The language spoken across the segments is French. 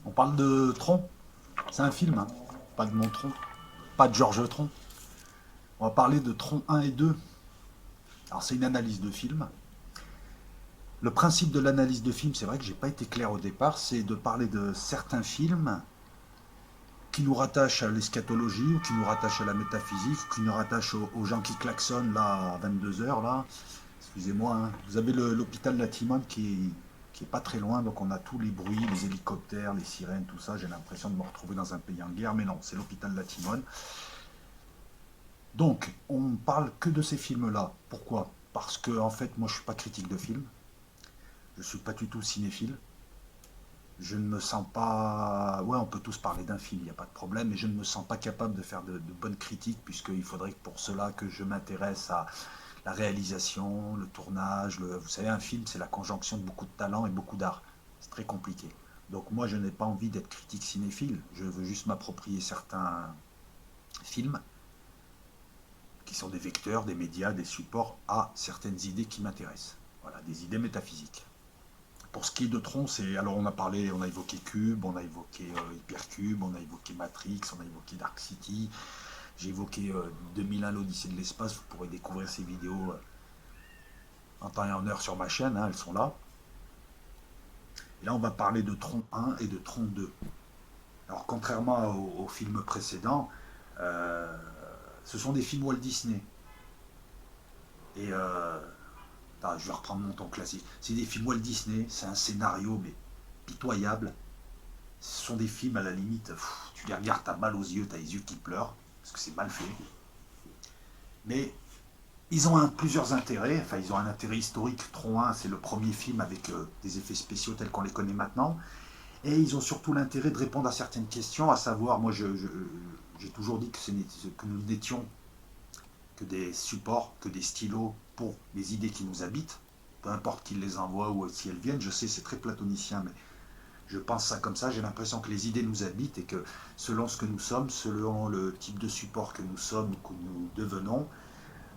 On parle de Tron. C'est un film, hein. Pas de mon Tron. Pas de Georges Tron. On va parler de Tron 1 et 2. Alors, c'est une analyse de film. Le principe de l'analyse de film, c'est vrai que j'ai pas été clair au départ, c'est de parler de certains films qui nous rattachent à l'eschatologie, ou qui nous rattachent à la métaphysique, ou qui nous rattachent aux gens qui klaxonnent là à 22 h là. Excusez-moi, hein. Vous avez l'hôpital Latimone qui est pas très loin, donc on a tous les bruits, les hélicoptères, les sirènes, tout ça. J'ai l'impression de me retrouver dans un pays en guerre, mais non, c'est l'hôpital Latimone. Donc, on parle que de ces films-là. Pourquoi? Parce que, en fait, moi, je suis pas critique de films. Je suis pas du tout cinéphile. Je ne me sens pas. Ouais, on peut tous parler d'un film, il n'y a pas de problème, mais je ne me sens pas capable de faire de bonnes critiques, puisqu'il faudrait que pour cela que je m'intéresse à la réalisation, le tournage. Vous savez, un film, c'est la conjonction de beaucoup de talent et beaucoup d'art. C'est très compliqué. Donc, moi, je n'ai pas envie d'être critique cinéphile. Je veux juste m'approprier certains films qui sont des vecteurs, des médias, des supports à certaines idées qui m'intéressent. Voilà, des idées métaphysiques. Pour ce qui est de Tron, c'est alors on a parlé, on a évoqué Cube, on a évoqué Hypercube, on a évoqué Matrix, on a évoqué Dark City. J'ai évoqué 2001 l'Odyssée de l'espace. Vous pourrez découvrir ces vidéos en temps et en heure sur ma chaîne, hein, elles sont là. Et là, on va parler de Tron 1 et de Tron 2. Alors, contrairement aux films précédents, euh, ce sont des films Walt Disney. Et je vais reprendre mon ton classique. C'est des films Walt Disney, c'est un scénario mais pitoyable. Ce sont des films à la limite, tu les regardes, t'as mal aux yeux, t'as les yeux qui pleurent, parce que c'est mal fait. Mais ils ont plusieurs intérêts, enfin ils ont un intérêt historique. Tron 1, c'est le premier film avec des effets spéciaux tels qu'on les connaît maintenant. Et ils ont surtout l'intérêt de répondre à certaines questions, à savoir, moi j'ai toujours dit que nous n'étions que des supports, que des stylos pour les idées qui nous habitent, peu importe qui les envoie ou si elles viennent. Je sais, c'est très platonicien, mais je pense ça comme ça. J'ai l'impression que les idées nous habitent et que selon ce que nous sommes, selon le type de support que nous sommes ou que nous devenons,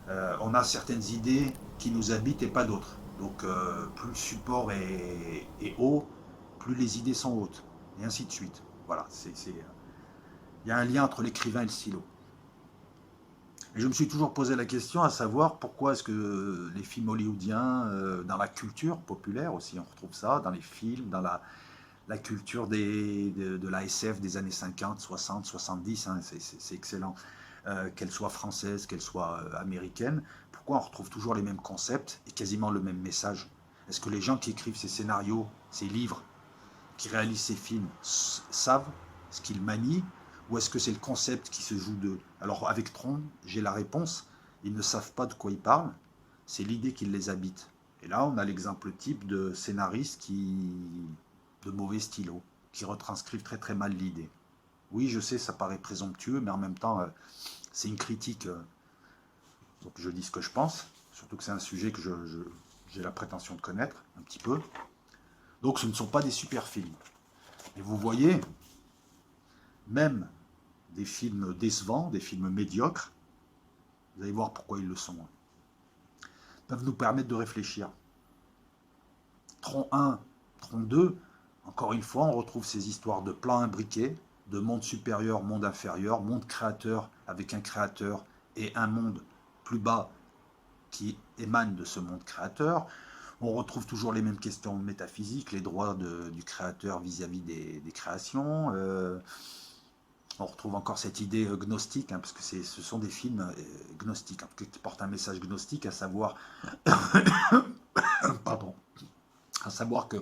on a certaines idées qui nous habitent et pas d'autres. Donc plus le support est haut, plus les idées sont hautes. Et ainsi de suite. Voilà, il y a un lien entre l'écrivain et le stylo. Et je me suis toujours posé la question à savoir pourquoi est-ce que les films hollywoodiens, dans la culture populaire aussi, on retrouve ça, dans les films, dans la culture de la SF des années 50, 60, 70, hein, c'est excellent, qu'elle soit française, qu'elle soit américaine, pourquoi on retrouve toujours les mêmes concepts et quasiment le même message? Est-ce que les gens qui écrivent ces scénarios, ces livres, qui réalisent ces films savent ce qu'ils manient, ou est-ce que c'est le concept qui se joue d'eux? Alors avec Tron, j'ai la réponse. Ils ne savent pas de quoi ils parlent. C'est l'idée qui les habite. Et là, on a l'exemple type de scénaristes de mauvais stylos, qui retranscrivent très très mal l'idée. Oui, je sais, ça paraît présomptueux, mais en même temps, c'est une critique. Donc je dis ce que je pense, surtout que c'est un sujet que j'ai la prétention de connaître un petit peu. Donc ce ne sont pas des super films. Et vous voyez, même des films décevants, des films médiocres, vous allez voir pourquoi ils le sont, peuvent nous permettre de réfléchir. Tron 1, Tron 2, encore une fois, on retrouve ces histoires de plans imbriqués, de monde supérieur, monde inférieur, monde créateur avec un créateur et un monde plus bas qui émane de ce monde créateur. On retrouve toujours les mêmes questions métaphysiques, les droits du créateur vis-à-vis des créations. On retrouve encore cette idée gnostique, hein, parce que ce sont des films gnostiques, hein, qui portent un message gnostique, à savoir, pardon, à savoir que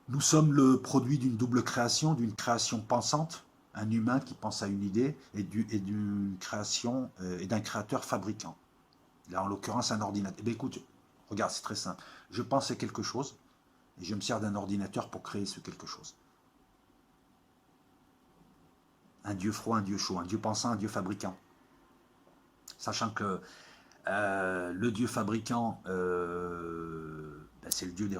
nous sommes le produit d'une double création, d'une création pensante, un humain qui pense à une idée, et d'une création et d'un créateur fabricant. Là, en l'occurrence, un ordinateur. Eh bien, écoute, regarde, c'est très simple. Je pense à quelque chose, et je me sers d'un ordinateur pour créer ce quelque chose. Un dieu froid, un dieu chaud, un dieu pensant, un dieu fabricant. Sachant que le dieu fabricant, c'est le dieu des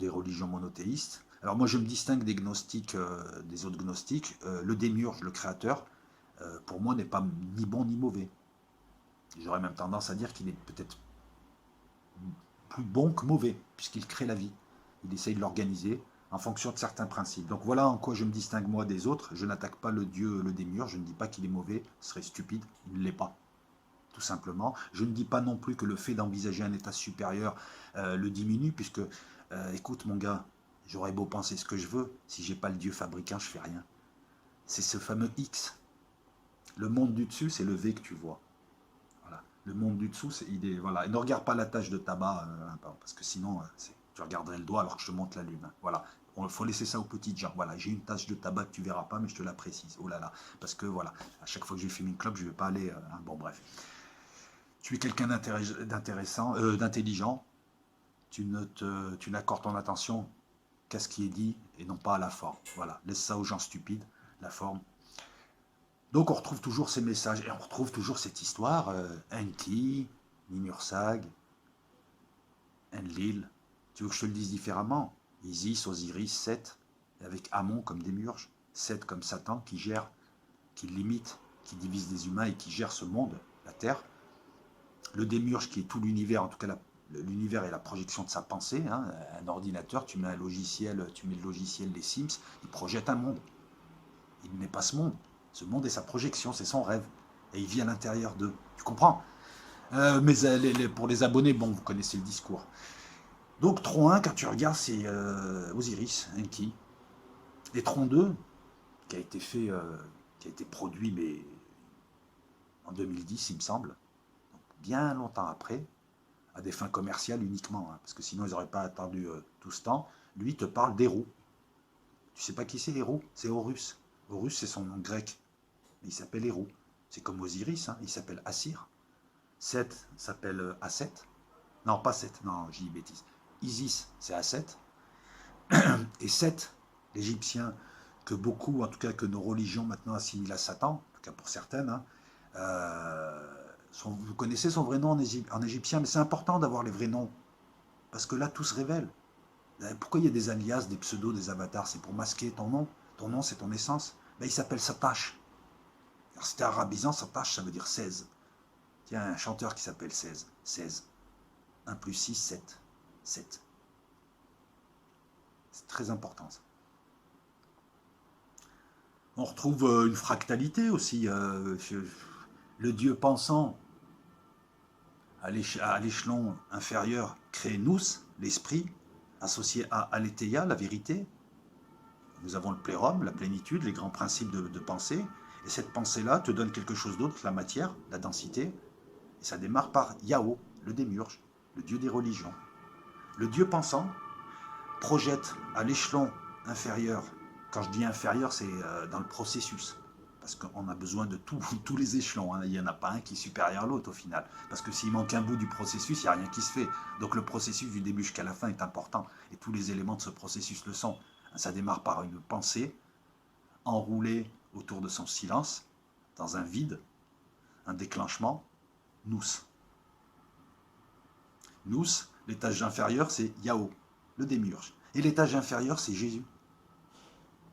religions monothéistes. Alors moi je me distingue des gnostiques, des autres gnostiques. Le démiurge, le créateur, pour moi n'est pas ni bon ni mauvais. J'aurais même tendance à dire qu'il est peut-être plus bon que mauvais, puisqu'il crée la vie. Il essaye de l'organiser, en fonction de certains principes. Donc voilà en quoi je me distingue moi des autres. Je n'attaque pas le dieu, le démiurge, je ne dis pas qu'il est mauvais, ce serait stupide, il ne l'est pas, tout simplement. Je ne dis pas non plus que le fait d'envisager un état supérieur le diminue, puisque, écoute mon gars, j'aurais beau penser ce que je veux, si j'ai pas le dieu fabricant, je fais rien. C'est ce fameux X. Le monde du dessus, c'est le V que tu vois. Voilà. Le monde du dessous, c'est idée. Voilà. Et ne regarde pas la tache de tabac, parce que sinon, tu regarderais le doigt alors que je te montre la lune. Hein. Voilà. Il faut laisser ça aux petites gens. Voilà, j'ai une tache de tabac que tu verras pas, mais je te la précise. Oh là là. Parce que voilà, à chaque fois que je vais fumer une clope, je ne vais pas aller. Hein. Bon, bref. Tu es quelqu'un d'intéressant, d'intelligent. Tu n'accordes ton attention qu'à ce qui est dit et non pas à la forme. Voilà. Laisse ça aux gens stupides, la forme. Donc on retrouve toujours ces messages et on retrouve toujours cette histoire. Enki, Ninursag, Enlil. Tu veux que je te le dise différemment? Isis, Osiris, Seth, avec Amon comme démiurge, Seth comme Satan qui gère, qui limite, qui divise les humains et qui gère ce monde, la Terre. Le démiurge qui est tout l'univers, en tout cas l'univers est la projection de sa pensée. Hein. Un ordinateur, tu mets un logiciel, tu mets le logiciel des Sims, il projette un monde. Il n'est pas ce monde. Ce monde est sa projection, c'est son rêve. Et il vit à l'intérieur d'eux. Tu comprends? Mais pour les abonnés, bon, vous connaissez le discours. Donc Tron 1, quand tu regardes, c'est Osiris, Enki. Et Tron 2, qui a été fait, qui a été produit, mais en 2010, il me semble, donc bien longtemps après, à des fins commerciales uniquement, hein, parce que sinon ils n'auraient pas attendu tout ce temps. Lui te parle d'Hérou. Tu sais pas qui c'est Hérou? C'est Horus. Horus, c'est son nom grec. Il s'appelle Hérou. C'est comme Osiris, hein, il s'appelle Assir. Seth s'appelle Asset. Non, pas Seth, non, j'ai dit bêtise. Isis, c'est Asset. Et Seth, l'Égyptien, que beaucoup, en tout cas que nos religions maintenant assimilent à Satan, en tout cas pour certaines, hein, vous connaissez son vrai nom en égyptien, mais c'est important d'avoir les vrais noms, parce que là, tout se révèle. Pourquoi il y a des alias, des pseudos, des avatars? C'est pour masquer ton nom. Ton nom, c'est ton essence. Ben, il s'appelle Satash. Alors, c'était arabisant, Satash, ça veut dire 16. Tiens, un chanteur qui s'appelle 16. 16. 1 plus 6, 7. 7. C'est très important, ça. On retrouve une fractalité aussi. Le Dieu pensant à l'échelon inférieur crée nous, l'esprit, associé à Aletheia, la vérité. Nous avons le plérum, la plénitude, les grands principes de pensée. Et cette pensée-là te donne quelque chose d'autre, la matière, la densité. Et ça démarre par Yahoo, le démiurge, le dieu des religions. Le Dieu pensant projette à l'échelon inférieur. Quand je dis inférieur, c'est dans le processus. Parce qu'on a besoin de tous les échelons. Hein. Il n'y en a pas un qui est supérieur à l'autre au final. Parce que s'il manque un bout du processus, il n'y a rien qui se fait. Donc le processus du début jusqu'à la fin est important. Et tous les éléments de ce processus le sont. Ça démarre par une pensée enroulée autour de son silence, dans un vide, un déclenchement, nous. Nous, l'étage inférieur, c'est Yahoo, le démiurge. Et l'étage inférieur, c'est Jésus.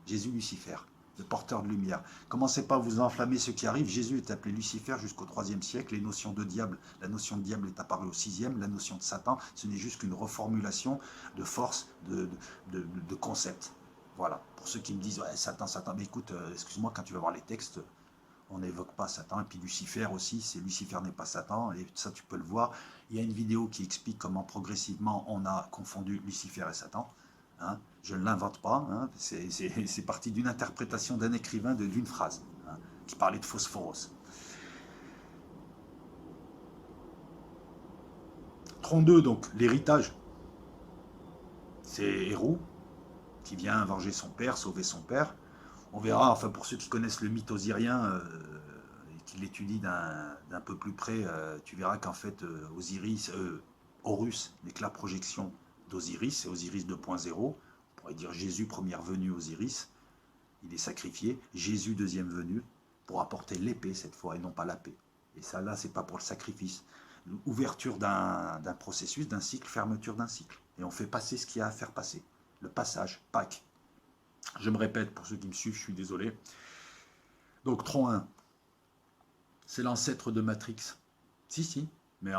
Jésus Lucifer, le porteur de lumière. Commencez pas à vous enflammer ce qui arrive. Jésus est appelé Lucifer jusqu'au IIIe siècle. Les notions de diable, la notion de diable est apparue au VIe. La notion de Satan, ce n'est juste qu'une reformulation de force, de concept. Voilà. Pour ceux qui me disent, ouais, Satan, Satan. Mais écoute, excuse-moi, quand tu vas voir les textes, on n'évoque pas Satan. Et puis Lucifer aussi, c'est Lucifer n'est pas Satan. Et ça, tu peux le voir. Il y a une vidéo qui explique comment progressivement on a confondu Lucifer et Satan. Hein, je ne l'invente pas, hein, c'est parti d'une interprétation d'un écrivain d'une phrase, hein, qui parlait de Phosphoros. 32, donc, l'héritage. C'est Hérou qui vient venger son père, sauver son père. On verra, enfin pour ceux qui connaissent le mythe osirien et qui l'étudient d'un peu plus près, tu verras qu'en fait Horus n'est que la projection d'Osiris, c'est Osiris 2.0. On pourrait dire Jésus première venue Osiris, il est sacrifié. Jésus deuxième venue pour apporter l'épée cette fois et non pas la paix. Et ça là, c'est pas pour le sacrifice. Ouverture d'un processus, d'un cycle, fermeture d'un cycle. Et on fait passer ce qu'il y a à faire passer. Le passage, Pâques. Je me répète, pour ceux qui me suivent, je suis désolé. Donc Tron 1, c'est l'ancêtre de Matrix. Si, mais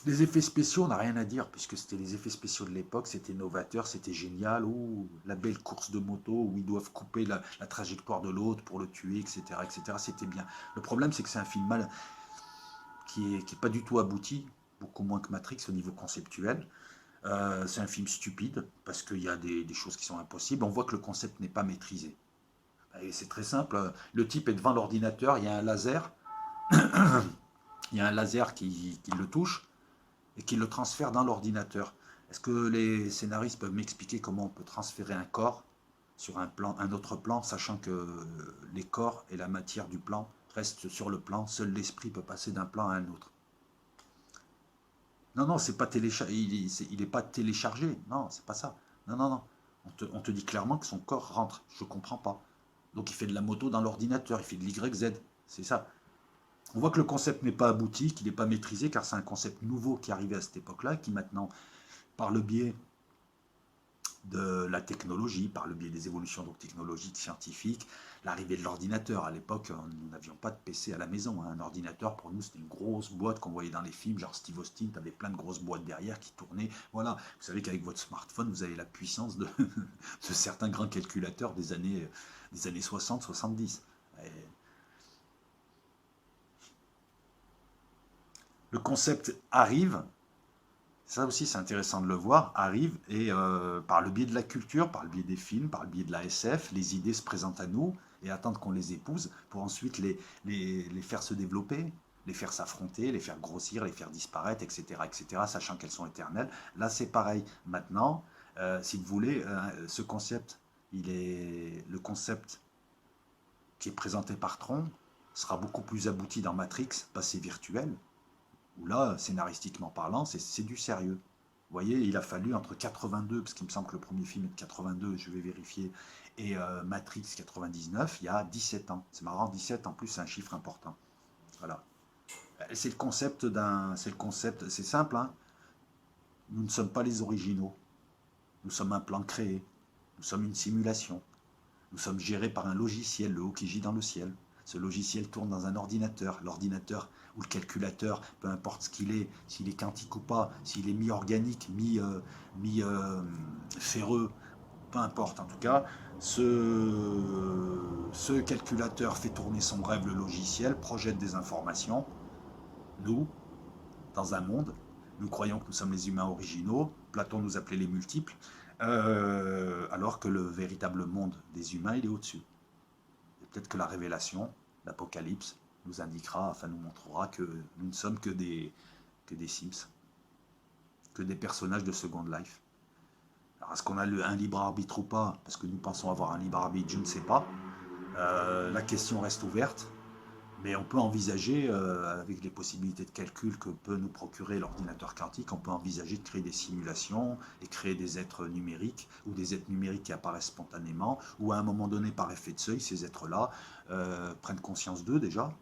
Les effets spéciaux, on n'a rien à dire, puisque c'était les effets spéciaux de l'époque, c'était novateur, c'était génial. Ouh, la belle course de moto où ils doivent couper la trajectoire de l'autre pour le tuer, etc., etc. C'était bien. Le problème, c'est que c'est un film qui est pas du tout abouti, beaucoup moins que Matrix au niveau conceptuel. C'est un film stupide, parce qu'il y a des choses qui sont impossibles. On voit que le concept n'est pas maîtrisé. Et c'est très simple. Le type est devant l'ordinateur, il y a un laser, il y a un laser qui le touche et qui le transfère dans l'ordinateur. Est-ce que les scénaristes peuvent m'expliquer comment on peut transférer un corps sur un autre plan, sachant que les corps et la matière du plan restent sur le plan, seul l'esprit peut passer d'un plan à un autre. Non, non, c'est pas il est pas téléchargé. Non, c'est pas ça. Non, non, non. On te dit clairement que son corps rentre. Je comprends pas. Donc il fait de la moto dans l'ordinateur, il fait de l'YZ. C'est ça. On voit que le concept n'est pas abouti, qu'il n'est pas maîtrisé, car c'est un concept nouveau qui est arrivé à cette époque-là, qui maintenant, par le biais de la technologie, par le biais des évolutions donc, technologiques, scientifiques, l'arrivée de l'ordinateur. À l'époque, nous n'avions pas de PC à la maison. Hein. Un ordinateur, pour nous, c'était une grosse boîte qu'on voyait dans les films, genre Steve Austin, tu avais plein de grosses boîtes derrière qui tournaient. Voilà, vous savez qu'avec votre smartphone, vous avez la puissance de certains grands calculateurs des années 60-70. Le concept arrive, ça aussi c'est intéressant de le voir, arrive et par le biais de la culture, par le biais des films, par le biais de la SF, les idées se présentent à nous et attendent qu'on les épouse pour ensuite les faire se développer, les faire s'affronter, les faire grossir, les faire disparaître, etc., sachant qu'elles sont éternelles. Là c'est pareil. Maintenant, si vous voulez, ce concept, le concept qui est présenté par Tron sera beaucoup plus abouti dans Matrix, passé virtuel, où là, scénaristiquement parlant, c'est du sérieux. Vous voyez, il a fallu entre 82, parce qu'il me semble que le premier film est de 82, je vais vérifier, et Matrix 99, il y a 17 ans. C'est marrant, 17 en plus, c'est un chiffre important. Voilà. C'est le concept c'est simple, hein. Nous ne sommes pas les originaux. Nous sommes un plan créé. Nous sommes une simulation. Nous sommes gérés par un logiciel, le haut qui gît dans le ciel. Ce logiciel tourne dans un ordinateur. L'ordinateur ou le calculateur, peu importe ce qu'il est, s'il est quantique ou pas, s'il est mi-organique, mi-ferreux, peu importe. En tout cas, ce calculateur fait tourner son rêve, le logiciel, projette des informations. Nous, dans un monde, nous croyons que nous sommes les humains originaux. Platon nous appelait les multiples. Alors que le véritable monde des humains, il est au-dessus. Et peut-être que la révélation, l'Apocalypse, nous indiquera, enfin nous montrera que nous ne sommes que des Sims, que des personnages de Second Life. Alors est-ce qu'on a un libre arbitre ou pas? Parce que nous pensons avoir un libre arbitre, je ne sais pas. La question reste ouverte. Mais on peut envisager, avec les possibilités de calcul que peut nous procurer l'ordinateur quantique, on peut envisager de créer des simulations et créer des êtres numériques ou des êtres numériques qui apparaissent spontanément, ou à un moment donné, par effet de seuil, ces êtres-là prennent conscience d'eux déjà,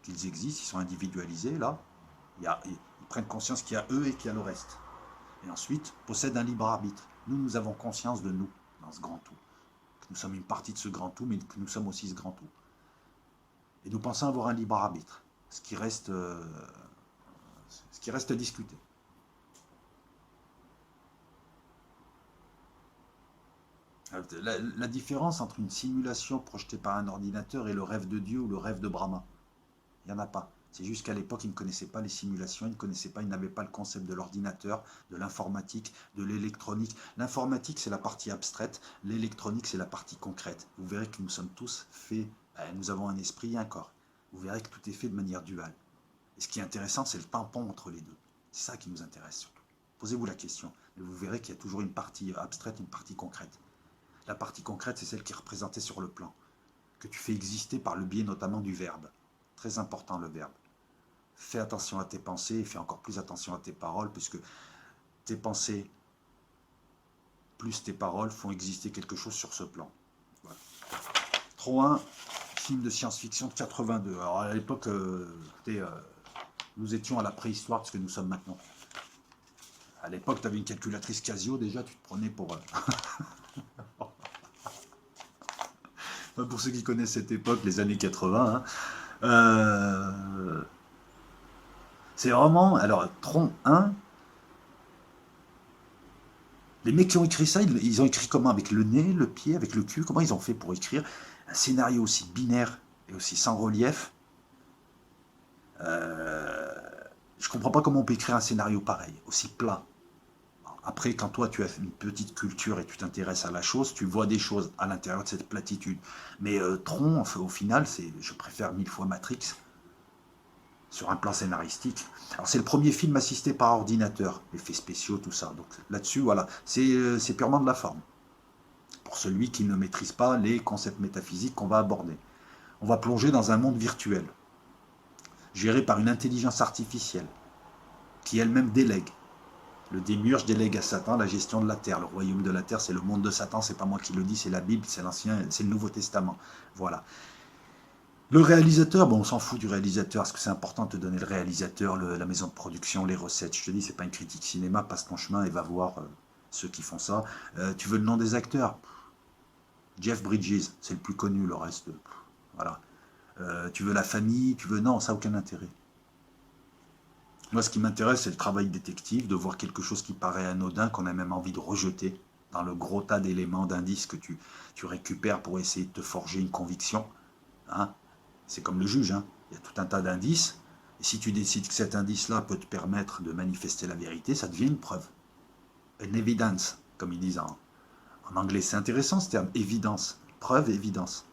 qu'ils existent, ils sont individualisés là, ils prennent conscience qu'il y a eux et qu'il y a le reste. Et ensuite, possèdent un libre arbitre. Nous avons conscience de nous dans ce grand tout. Que nous sommes une partie de ce grand tout, mais que nous sommes aussi ce grand tout. Et nous pensons avoir un libre arbitre, ce qui reste à discuter. La différence entre une simulation projetée par un ordinateur et le rêve de Dieu ou le rêve de Brahma, il n'y en a pas. C'est juste qu'à l'époque, ils ne connaissaient pas les simulations, ils n'avaient pas le concept de l'ordinateur, de l'informatique, de l'électronique. L'informatique, c'est la partie abstraite, l'électronique, c'est la partie concrète. Vous verrez que nous sommes tous faits, nous avons un esprit et un corps. Vous verrez que tout est fait de manière duale. Et ce qui est intéressant, c'est le tampon entre les deux. C'est ça qui nous intéresse surtout. Posez-vous la question, et vous verrez qu'il y a toujours une partie abstraite et une partie concrète. La partie concrète, c'est celle qui est représentée sur le plan, que tu fais exister par le biais notamment du verbe. Très important le verbe. Fais attention à tes pensées et fais encore plus attention à tes paroles, puisque tes pensées plus tes paroles font exister quelque chose sur ce plan. Voilà. Trop 1, film de science-fiction de 82. Alors à l'époque, nous étions à la préhistoire de ce que nous sommes maintenant. À l'époque, tu avais une calculatrice Casio, déjà, tu te prenais pour... pour ceux qui connaissent cette époque, les années 80, hein, C'est vraiment... Alors, Tron 1, les mecs qui ont écrit ça, ils ont écrit comment? Avec le nez, le pied, avec le cul? Comment ils ont fait pour écrire un scénario aussi binaire et aussi sans relief? euh, Je comprends pas comment on peut écrire un scénario pareil, aussi plat. Après, quand toi, tu as une petite culture et tu t'intéresses à la chose, tu vois des choses à l'intérieur de cette platitude. Mais Tron, au final, je préfère mille fois Matrix sur un plan scénaristique. Alors, c'est le premier film assisté par ordinateur, effets spéciaux, tout ça. Donc là-dessus, voilà, c'est purement de la forme. Pour celui qui ne maîtrise pas les concepts métaphysiques qu'on va aborder. On va plonger dans un monde virtuel, géré par une intelligence artificielle, qui elle-même délègue. Le démiurge délègue à Satan la gestion de la terre. Le royaume de la terre, c'est le monde de Satan, c'est pas moi qui le dis, c'est la Bible, c'est l'ancien, c'est le Nouveau Testament. Voilà. Le réalisateur, bon, on s'en fout du réalisateur, parce que c'est important de te donner le réalisateur, la maison de production, les recettes. Je te dis, c'est pas une critique cinéma, passe ton chemin et va voir ceux qui font ça. Tu veux le nom des acteurs? Jeff Bridges, c'est le plus connu, le reste, voilà. Tu veux la famille, tu veux... Non, ça n'a aucun intérêt. Moi, ce qui m'intéresse, c'est le travail détective, de voir quelque chose qui paraît anodin, qu'on a même envie de rejeter dans le gros tas d'éléments, d'indices que tu récupères pour essayer de te forger une conviction. Hein. C'est comme le juge, hein. Il y a tout un tas d'indices, et si tu décides que cet indice-là peut te permettre de manifester la vérité, ça devient une preuve. Une evidence, comme ils disent en anglais. C'est intéressant ce terme, évidence. Preuve, évidence.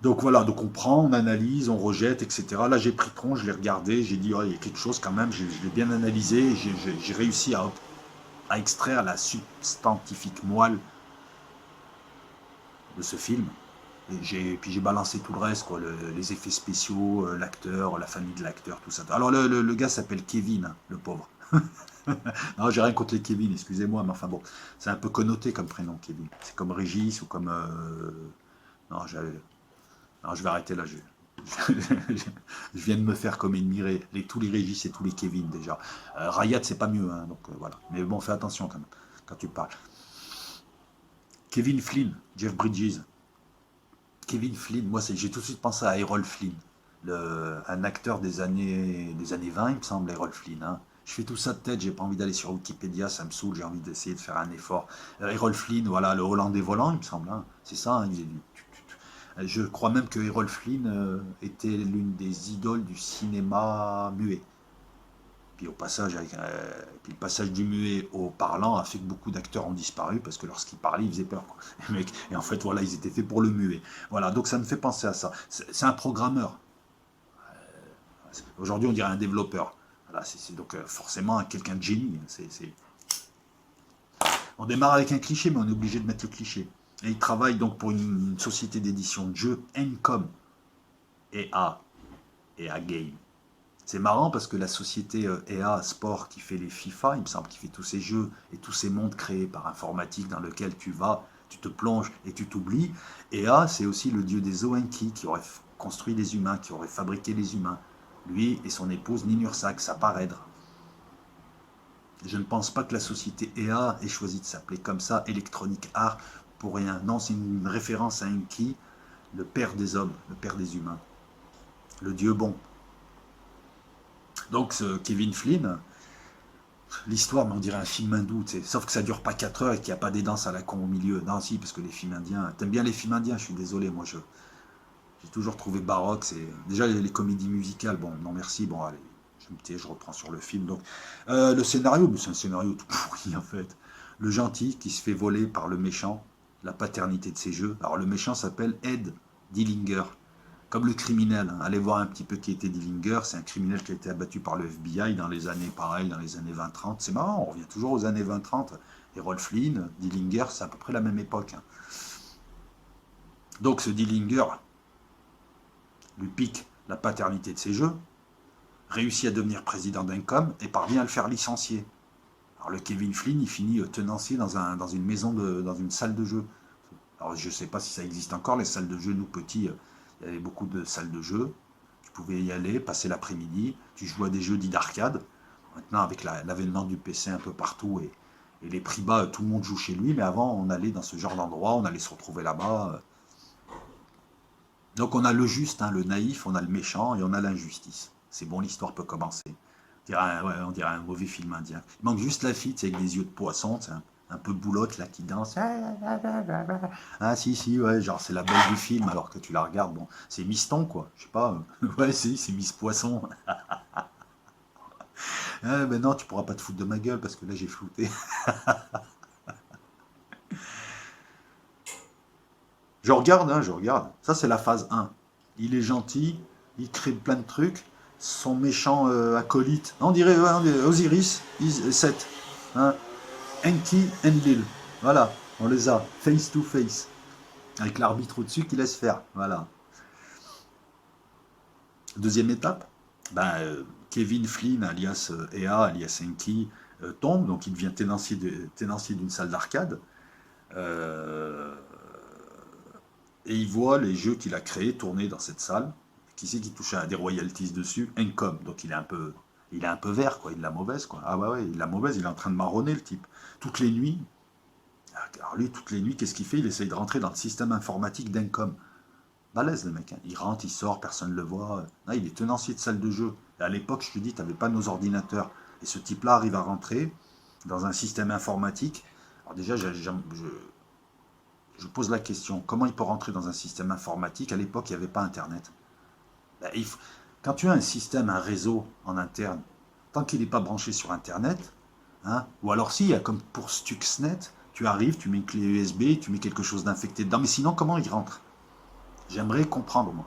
Donc voilà, donc on prend, on analyse, on rejette, etc. Là j'ai pris Tron, je l'ai regardé, j'ai dit, oh, il y a quelque chose quand même, je l'ai bien analysé, j'ai réussi à extraire la substantifique moelle de ce film. Et puis j'ai balancé tout le reste, quoi, les effets spéciaux, l'acteur, la famille de l'acteur, tout ça. Alors le gars s'appelle Kevin, hein, le pauvre. Non, j'ai rien contre les Kevin, excusez-moi, mais enfin bon, c'est un peu connoté comme prénom, Kevin. C'est comme Régis ou comme... non, je vais arrêter là, je viens de me faire comme admirer tous les Régis et tous les Kevin déjà. Rayad, c'est pas mieux, hein, donc voilà. Mais bon, fais attention quand même, quand tu parles. Kevin Flynn, Jeff Bridges. Kevin Flynn, moi j'ai tout de suite pensé à Errol Flynn, un acteur des années 20, il me semble, Errol Flynn. Hein. Je fais tout ça de tête, j'ai pas envie d'aller sur Wikipédia, ça me saoule, j'ai envie d'essayer de faire un effort. Errol Flynn, voilà, le Hollandais volant, il me semble, hein. C'est ça, hein, je crois même que Errol Flynn était l'une des idoles du cinéma muet. Puis, puis le passage du muet au parlant a fait que beaucoup d'acteurs ont disparu parce que lorsqu'ils parlaient, ils faisaient peur. Quoi. Et en fait, voilà, ils étaient faits pour le muet. Voilà, donc ça me fait penser à ça. C'est un programmeur. Aujourd'hui, on dirait un développeur. Voilà, c'est donc forcément quelqu'un de génie. On démarre avec un cliché, mais on est obligé de mettre le cliché. Et il travaille donc pour une société d'édition de jeux, Encom, EA Game. C'est marrant parce que la société EA Sport qui fait les FIFA, il me semble, qui fait tous ces jeux et tous ces mondes créés par informatique dans lesquels tu vas, tu te plonges et tu t'oublies. EA, c'est aussi le dieu des Oenki qui aurait construit les humains, qui aurait fabriqué les humains. Lui et son épouse Ninursak, sa parèdre. Je ne pense pas que la société EA ait choisi de s'appeler comme ça, Electronic Arts, pour rien. Non, c'est une référence à Enki, le père des hommes, le père des humains, le dieu bon. Donc ce Kevin Flynn, l'histoire, mais on dirait un film hindou, sauf que ça dure pas 4 heures et qu'il n'y a pas des danses à la con au milieu. Non, si, parce que les films indiens, t'aimes bien les films indiens, je suis désolé, moi j'ai toujours trouvé baroque, c'est déjà les comédies musicales, bon, non merci, bon allez, je reprends sur le film. Donc le scénario, c'est un scénario tout pourri en fait. Le gentil qui se fait voler par le méchant, la paternité de ses jeux. Alors le méchant s'appelle Ed Dillinger. Comme le criminel, hein. Allez voir un petit peu qui était Dillinger, c'est un criminel qui a été abattu par le FBI dans les années, pareil, dans les années 20-30. C'est marrant, on revient toujours aux années 20-30. Errol Flynn, Dillinger, c'est à peu près la même époque. Hein. Donc ce Dillinger lui pique la paternité de ses jeux, réussit à devenir président d'Encom et parvient à le faire licencier. Alors le Kevin Flynn, il finit tenancier dans une maison, dans une salle de jeu. Alors je ne sais pas si ça existe encore, les salles de jeu, nous petits, il y avait beaucoup de salles de jeu. Tu pouvais y aller, passer l'après-midi, tu jouais à des jeux dits d'arcade. Maintenant, avec l'avènement du PC un peu partout et les prix bas, tout le monde joue chez lui, mais avant, on allait dans ce genre d'endroit, on allait se retrouver là-bas. Donc on a le juste, hein, le naïf, on a le méchant et on a l'injustice. C'est bon, l'histoire peut commencer. On dirait un mauvais film indien. Il manque juste la fille, c'est avec des yeux de poisson, c'est un peu boulotte là qui danse. Ah si si ouais, genre c'est la belle du film alors que tu la regardes, bon, c'est Miston quoi, je sais pas, ouais c'est Miss Poisson. Ah ben non, tu pourras pas te foutre de ma gueule parce que là j'ai flouté. Je regarde, hein, je regarde. Ça, c'est la phase 1. Il est gentil, il crée plein de trucs. Son méchant acolyte, on dirait Osiris, 7. Hein. Enki, Enlil. Voilà, on les a, face to face. Avec l'arbitre au-dessus qui laisse faire. Voilà. Deuxième étape, ben, Kevin Flynn, alias EA, alias Enki, tombe, donc il devient ténancier d'une salle d'arcade. Euh, et il voit les jeux qu'il a créés tourner dans cette salle. Qui c'est qui touche à des royalties dessus? Encom. Donc il est un peu vert, quoi. Il a mauvaise, quoi. Ah ouais, il a mauvaise. Il est en train de marronner, le type. Toutes les nuits. Alors lui, toutes les nuits, qu'est-ce qu'il fait? Il essaye de rentrer dans le système informatique d'Encom. Balèze, le mec. Hein. Il rentre, il sort, personne ne le voit. Là, il est tenancier de salle de jeu. Et à l'époque, je te dis, tu n'avais pas nos ordinateurs. Et ce type-là arrive à rentrer dans un système informatique. Alors déjà, je pose la question, comment il peut rentrer dans un système informatique? À l'époque, il n'y avait pas Internet. Ben, quand tu as un système, un réseau en interne, tant qu'il n'est pas branché sur Internet, hein, ou alors si, comme pour Stuxnet, tu arrives, tu mets une clé USB, tu mets quelque chose d'infecté dedans, mais sinon, comment il rentre? J'aimerais comprendre, moi.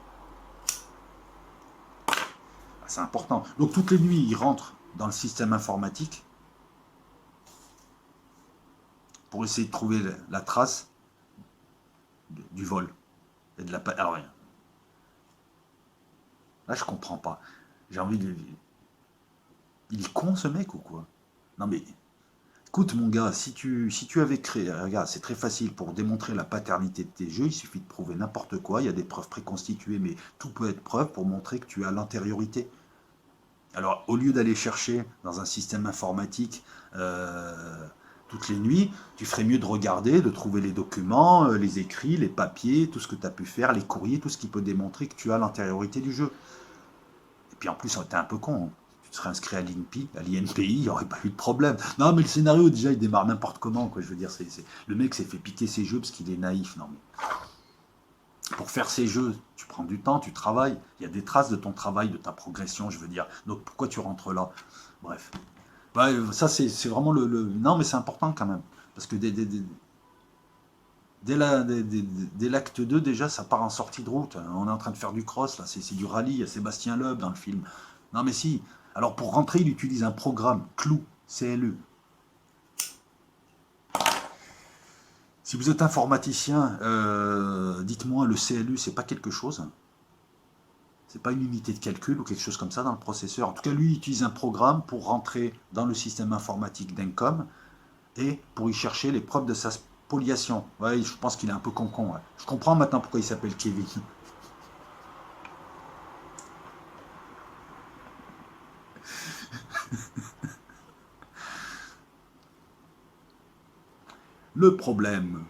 C'est important. Donc, toutes les nuits, il rentre dans le système informatique pour essayer de trouver la trace du vol. Et de la... Alors, là, je comprends pas. J'ai envie de... Il est con, ce mec, ou quoi? Non, mais écoute, mon gars, si tu avais créé, regarde, c'est très facile pour démontrer la paternité de tes jeux, il suffit de prouver n'importe quoi, il y a des preuves préconstituées, mais tout peut être preuve pour montrer que tu as l'antériorité. Alors, au lieu d'aller chercher dans un système informatique toutes les nuits, tu ferais mieux de regarder, de trouver les documents, les écrits, les papiers, tout ce que tu as pu faire, les courriers, tout ce qui peut démontrer que tu as l'antériorité du jeu. Et puis en plus, t'es un peu con. Hein. Tu te serais inscrit à l'INPI, à l'INPI, il n'y aurait pas eu de problème. Non, mais le scénario, déjà, il démarre n'importe comment. Quoi. Je veux dire, le mec s'est fait piquer ses jeux parce qu'il est naïf. Non, mais pour faire ces jeux, tu prends du temps, tu travailles. Il y a des traces de ton travail, de ta progression, je veux dire. Donc pourquoi tu rentres là? Bref. Ouais, ça, c'est vraiment Non, mais c'est important quand même. Parce que dès l'acte 2, déjà, ça part en sortie de route. On est en train de faire du cross, là, c'est du rallye. Il y a Sébastien Loeb dans le film. Non, mais si. Alors, pour rentrer, il utilise un programme, Clou, CLU. Si vous êtes informaticien, dites-moi, le CLU, c'est pas quelque chose. C'est pas une unité de calcul ou quelque chose comme ça dans le processeur. En tout cas, lui, il utilise un programme pour rentrer dans le système informatique d'Encom et pour y chercher les preuves de sa spoliation. Ouais, je pense qu'il est un peu con-con. Ouais. Je comprends maintenant pourquoi il s'appelle Kevin. Le problème,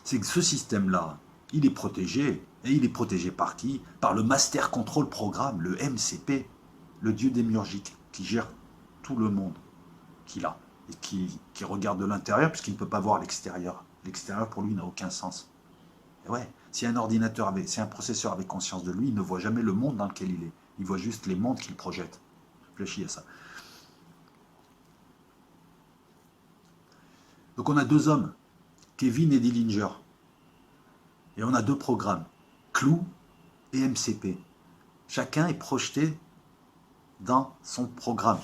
c'est que ce système-là, il est protégé. Et il est protégé par qui? Par le Master Control Programme, le MCP, le dieu démiurgique, qui gère tout le monde qu'il a. Et qui regarde de l'intérieur, puisqu'il ne peut pas voir l'extérieur. L'extérieur, pour lui, n'a aucun sens. Et ouais, si un processeur avait conscience de lui, il ne voit jamais le monde dans lequel il est. Il voit juste les mondes qu'il projette. Réfléchis à ça. Donc on a deux hommes, Kevin et Dillinger. Et on a deux programmes, Clou et MCP. Chacun est projeté dans son programme.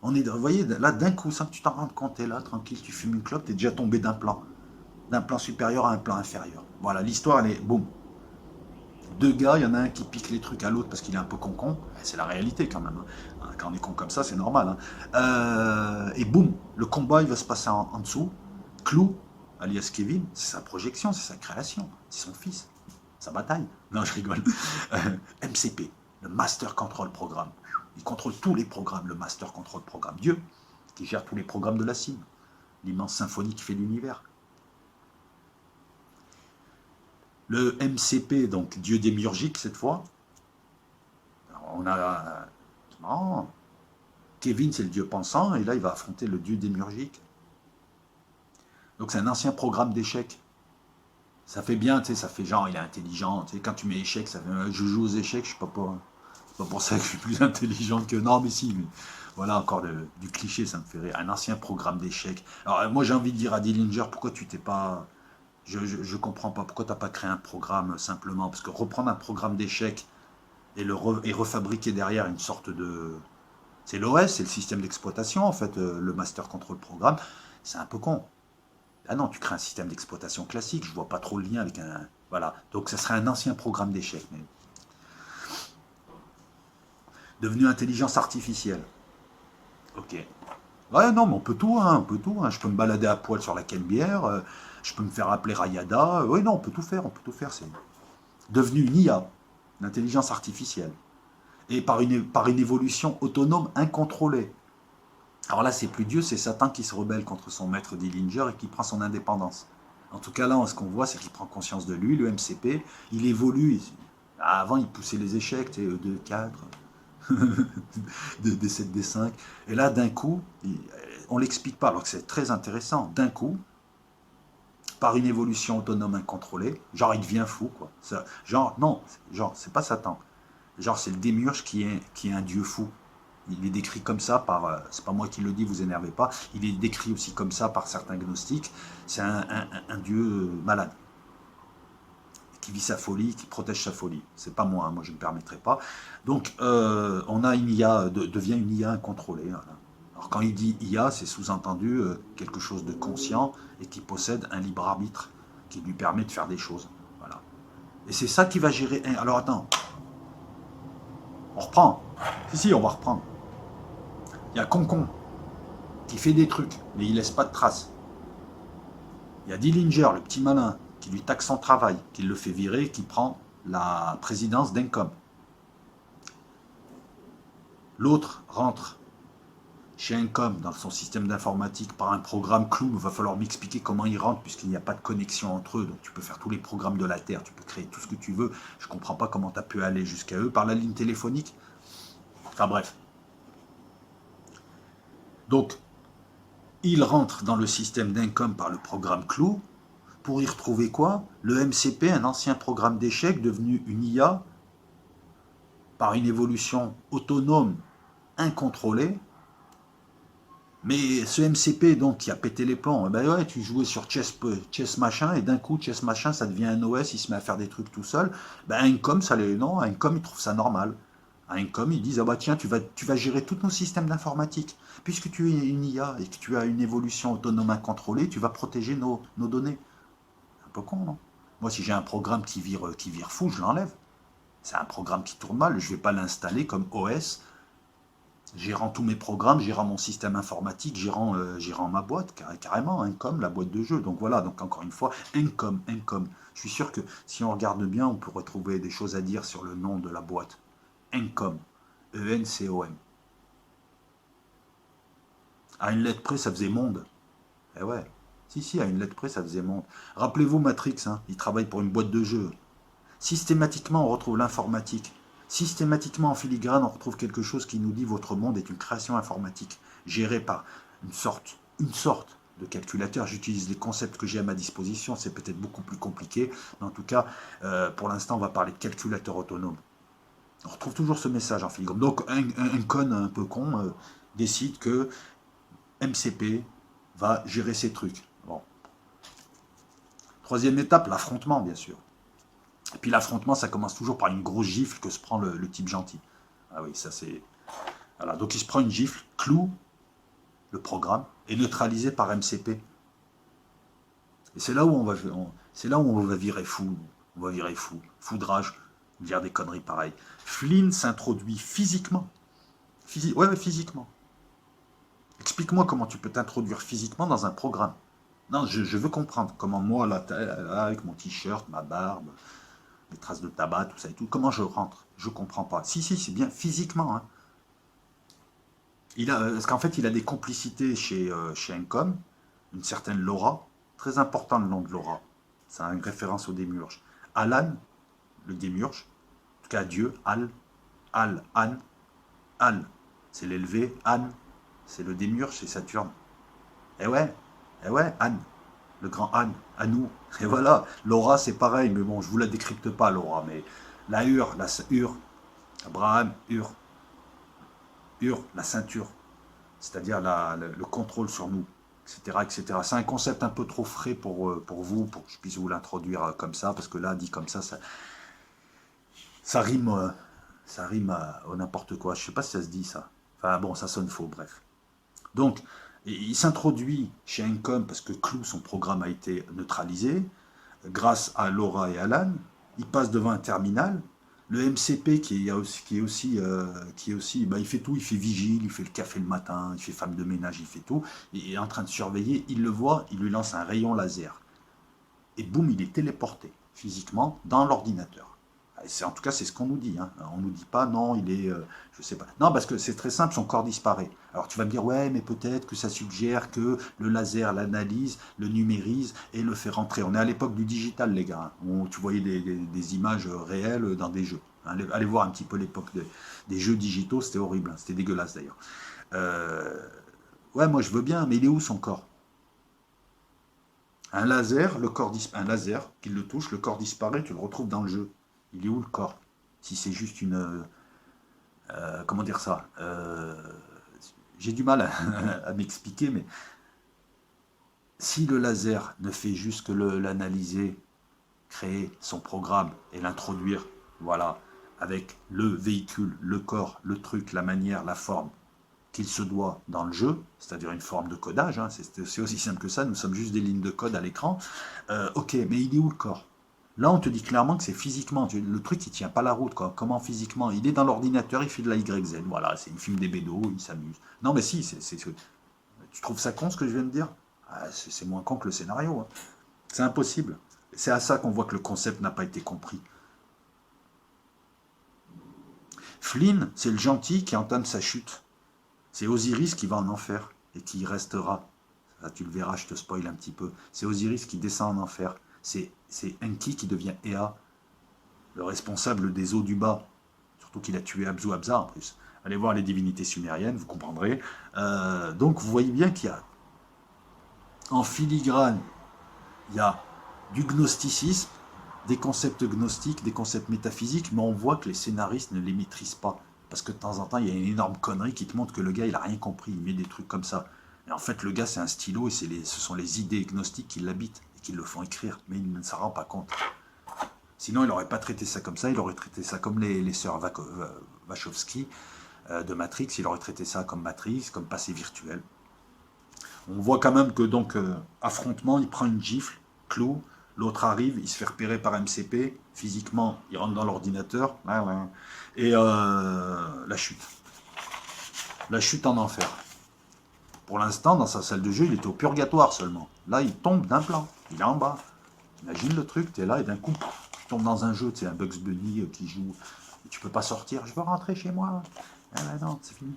Vous voyez, là, d'un coup, sans que tu t'en rendes compte, t'es là, tranquille, tu fumes une clope, t'es déjà tombé d'un plan supérieur à un plan inférieur. Voilà, l'histoire, elle est, boum. Deux gars, il y en a un qui pique les trucs à l'autre parce qu'il est un peu con-con. C'est la réalité quand même. Hein. Quand on est con comme ça, c'est normal. Hein. Et boum, le combat, il va se passer en dessous. Clou, alias Kevin, c'est sa projection, c'est sa création, c'est son fils, sa bataille. Non, je rigole. MCP, le Master Control Programme. Il contrôle tous les programmes, le Master Control Programme. Dieu, qui gère tous les programmes de la cime. L'immense symphonie qui fait l'univers. Le MCP, donc dieu démiurgique cette fois, on a... C'est marrant. Kevin, c'est le dieu pensant, et là, il va affronter le dieu démiurgique. Donc c'est un ancien programme d'échecs. Ça fait bien, tu sais, ça fait genre, il est intelligent. Tu sais, quand tu mets échecs, ça fait, je joue aux échecs, je suis pas pour ça que je suis plus intelligent que... Non, mais si, mais voilà, encore du cliché, ça me fait rire. Un ancien programme d'échecs. Alors, moi, j'ai envie de dire à Dillinger, pourquoi tu t'es pas... Je comprends pas, pourquoi t'as pas créé un programme simplement? Parce que reprendre un programme d'échecs et refabriquer derrière une sorte de... C'est l'OS, c'est le système d'exploitation, en fait, le Master Control Programme. C'est un peu con. Ah non, tu crées un système d'exploitation classique, je vois pas trop le lien avec un... Voilà, donc ça serait un ancien programme d'échecs, mais devenu intelligence artificielle. Ok. Ouais, non, mais on peut tout, hein, on peut tout. Hein. Je peux me balader à poil sur la Canebière, je peux me faire appeler Rayada. Oui, non, on peut tout faire, on peut tout faire. C'est devenu une IA, une intelligence artificielle. Et par une évolution autonome incontrôlée. Alors là, c'est plus Dieu, c'est Satan qui se rebelle contre son maître Dillinger et qui prend son indépendance. En tout cas, là, ce qu'on voit, c'est qu'il prend conscience de lui, le MCP. Il évolue. Avant, il poussait les échecs, tu sais, E2, 4, D7, D5. Et là, d'un coup, on l'explique pas, alors que c'est très intéressant. D'un coup, par une évolution autonome incontrôlée, genre, il devient fou, quoi. Genre, non, genre, c'est pas Satan. Genre, c'est le démiurge qui est un dieu fou. Il est décrit comme ça par, c'est pas moi qui le dis, vous énervez pas, il est décrit aussi comme ça par certains gnostiques. C'est un dieu malade, qui vit sa folie, qui protège sa folie. C'est pas moi, hein, moi je ne me permettrai pas. Donc, on a une IA, devient une IA incontrôlée. Voilà. Alors quand il dit IA, c'est sous-entendu quelque chose de conscient et qui possède un libre arbitre, qui lui permet de faire des choses. Voilà. Et c'est ça qui va gérer. Alors attends, on reprend. Si, on va reprendre. Il y a Concon qui fait des trucs, mais il laisse pas de traces. Il y a Dillinger, le petit malin, qui lui taxe son travail, qui le fait virer, qui prend la présidence d'Encom. L'autre rentre chez Encom dans son système d'informatique par un programme clou. Il va falloir m'expliquer comment il rentre puisqu'il n'y a pas de connexion entre eux. Donc tu peux faire tous les programmes de la Terre, tu peux créer tout ce que tu veux. Je ne comprends pas comment tu as pu aller jusqu'à eux par la ligne téléphonique. Enfin bref. Donc, il rentre dans le système d'Encom par le programme clou. Pour y retrouver quoi? Le MCP, un ancien programme d'échecs devenu une IA par une évolution autonome, incontrôlée. Mais ce MCP, donc, qui a pété les plombs, ben ouais, tu jouais sur chess machin, et d'un coup, chess machin, ça devient un OS, il se met à faire des trucs tout seul. Ben, Encom, non, Encom, il trouve ça normal. À Encom, ils disent, ah bah tiens, tu vas gérer tous nos systèmes d'informatique. Puisque tu es une IA et que tu as une évolution autonome incontrôlée, tu vas protéger nos données. Un peu con, non? Moi, si j'ai un programme qui vire fou, je l'enlève. C'est un programme qui tourne mal, je ne vais pas l'installer comme OS, gérant tous mes programmes, gérant mon système informatique, gérant ma boîte, carrément, Encom, la boîte de jeu. Donc voilà, donc encore une fois, Encom. Je suis sûr que si on regarde bien, on peut retrouver des choses à dire sur le nom de la boîte. Encom, E-N-C-O-M. À une lettre près, ça faisait monde. Eh ouais, si, à une lettre près, ça faisait monde. Rappelez-vous Matrix, hein, il travaille pour une boîte de jeu. Systématiquement, on retrouve l'informatique. Systématiquement, en filigrane, on retrouve quelque chose qui nous dit votre monde est une création informatique, gérée par une sorte de calculateur. J'utilise les concepts que j'ai à ma disposition, c'est peut-être beaucoup plus compliqué, mais en tout cas, pour l'instant, on va parler de calculateur autonome. On retrouve toujours ce message en filigrane. Donc, un con un peu con décide que MCP va gérer ces trucs. Bon. Troisième étape, l'affrontement, bien sûr. Et puis l'affrontement, ça commence toujours par une grosse gifle que se prend le type gentil. Ah oui, ça c'est... Voilà, donc il se prend une gifle, cloue le programme, est neutralisé par MCP. Et c'est là où c'est là où on va virer fou. On va virer fou. Foudrage, dire des conneries pareilles. Flynn s'introduit physiquement. Ouais, physiquement. Explique-moi comment tu peux t'introduire physiquement dans un programme. Non, je veux comprendre comment moi, là, avec mon t-shirt, ma barbe, les traces de tabac, tout ça et tout. Comment je rentre? Je comprends pas. Si, c'est bien physiquement. Hein. Parce qu'en fait, il a des complicités chez Encom, une certaine Laura. Très important le nom de Laura. C'est une référence au démiurge. Alan, le démiurge, en tout cas Dieu, Al, An, Al, c'est l'élevé, An, c'est le démiurge, c'est Saturne. Eh ouais, eh ouais, An, le grand An, à nous. Et voilà, l'aura c'est pareil, mais bon, je vous la décrypte pas l'aura, mais la Ur, Abraham, la ceinture, c'est-à-dire le contrôle sur nous, etc. etc. C'est un concept un peu trop frais pour vous, pour que je puisse vous l'introduire comme ça, parce que là, dit comme ça rime, au n'importe quoi. Je sais pas si ça se dit ça. Enfin bon, ça sonne faux, bref. Donc, il s'introduit chez Encom parce que Clou, son programme a été neutralisé, grâce à Laura et Alan. Il passe devant un terminal. Le MCP qui est aussi, bah, il fait tout, il fait vigile, il fait le café le matin, il fait femme de ménage, il fait tout. Il est en train de surveiller, il le voit, il lui lance un rayon laser. Et boum, il est téléporté physiquement dans l'ordinateur. En tout cas, c'est ce qu'on nous dit. Hein. On nous dit pas, non, il est, je sais pas. Non, parce que c'est très simple, son corps disparaît. Alors tu vas me dire, ouais, mais peut-être que ça suggère que le laser l'analyse, le numérise et le fait rentrer. On est à l'époque du digital, les gars, hein, où tu voyais des images réelles dans des jeux. Allez voir un petit peu l'époque des jeux digitaux, c'était horrible, hein, c'était dégueulasse d'ailleurs. Euh, ouais, moi je veux bien, mais il est où son corps? Un laser, un laser qui le touche, le corps disparaît, tu le retrouves dans le jeu. Il est où le corps? Si c'est juste une, comment dire ça? J'ai du mal à m'expliquer, mais si le laser ne fait juste que l'analyser, créer son programme et l'introduire, voilà, avec le véhicule, le corps, le truc, la manière, la forme qu'il se doit dans le jeu, c'est-à-dire une forme de codage, hein, c'est aussi simple que ça, nous sommes juste des lignes de code à l'écran, ok, mais il est où le corps? Là, on te dit clairement que c'est physiquement, le truc il tient pas la route, quoi. Comment physiquement? Il est dans l'ordinateur, il fait de la YZ, voilà, il filme des bédos, il s'amuse. Non mais si, tu trouves ça con ce que je viens de dire? Ah, c'est moins con que le scénario, hein. C'est impossible. C'est à ça qu'on voit que le concept n'a pas été compris. Flynn, c'est le gentil qui entame sa chute. C'est Osiris qui va en enfer et qui y restera. Ça, tu le verras, je te spoil un petit peu. C'est Osiris qui descend en enfer. C'est Enki qui devient Ea, le responsable des eaux du bas. Surtout qu'il a tué Abzu Abza en plus. Allez voir les divinités sumériennes, vous comprendrez. Donc vous voyez bien qu'il y a, en filigrane, il y a du gnosticisme, des concepts gnostiques, des concepts métaphysiques, mais on voit que les scénaristes ne les maîtrisent pas. Parce que de temps en temps, il y a une énorme connerie qui te montre que le gars, il n'a rien compris, il met des trucs comme ça. Et en fait, le gars, c'est un stylo et ce sont les idées gnostiques qui l'habitent et qui le font écrire, mais il ne s'en rend pas compte. Sinon, il n'aurait pas traité ça comme ça, il aurait traité ça comme les sœurs Wachowski de Matrix, il aurait traité ça comme Matrix, comme passé virtuel. On voit quand même que, donc, affrontement, il prend une gifle, clou, l'autre arrive, il se fait repérer par MCP, physiquement, il rentre dans l'ordinateur, et la chute. La chute en enfer. Pour l'instant, dans sa salle de jeu, il était au purgatoire seulement. Là, il tombe d'un plan, il est en bas. Imagine le truc, tu es là et d'un coup, tu tombes dans un jeu, tu sais, un Bugs Bunny qui joue, et tu peux pas sortir, je veux rentrer chez moi. Ah ben non, c'est fini.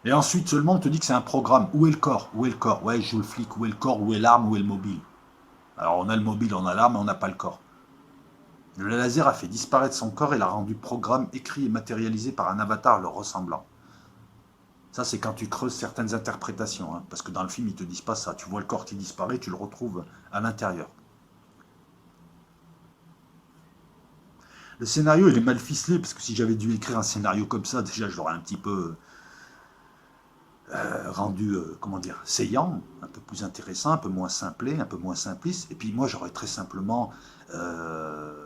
Et ensuite seulement on te dit que c'est un programme. Où est le corps? Où est le corps? Ouais, je joue le flic. Où est le corps? Où est l'arme? Où est le mobile? Alors on a le mobile, on a l'arme, mais on n'a pas le corps. Le laser a fait disparaître son corps et l'a rendu programme écrit et matérialisé par un avatar le ressemblant. Ça, c'est quand tu creuses certaines interprétations, hein, parce que dans le film, ils te disent pas ça. Tu vois le corps qui disparaît, tu le retrouves à l'intérieur. Le scénario, il est mal ficelé, parce que si j'avais dû écrire un scénario comme ça, déjà, je l'aurais un petit peu rendu, comment dire, saillant, un peu plus intéressant, un peu moins simplé, un peu moins simpliste. Et puis moi, j'aurais très simplement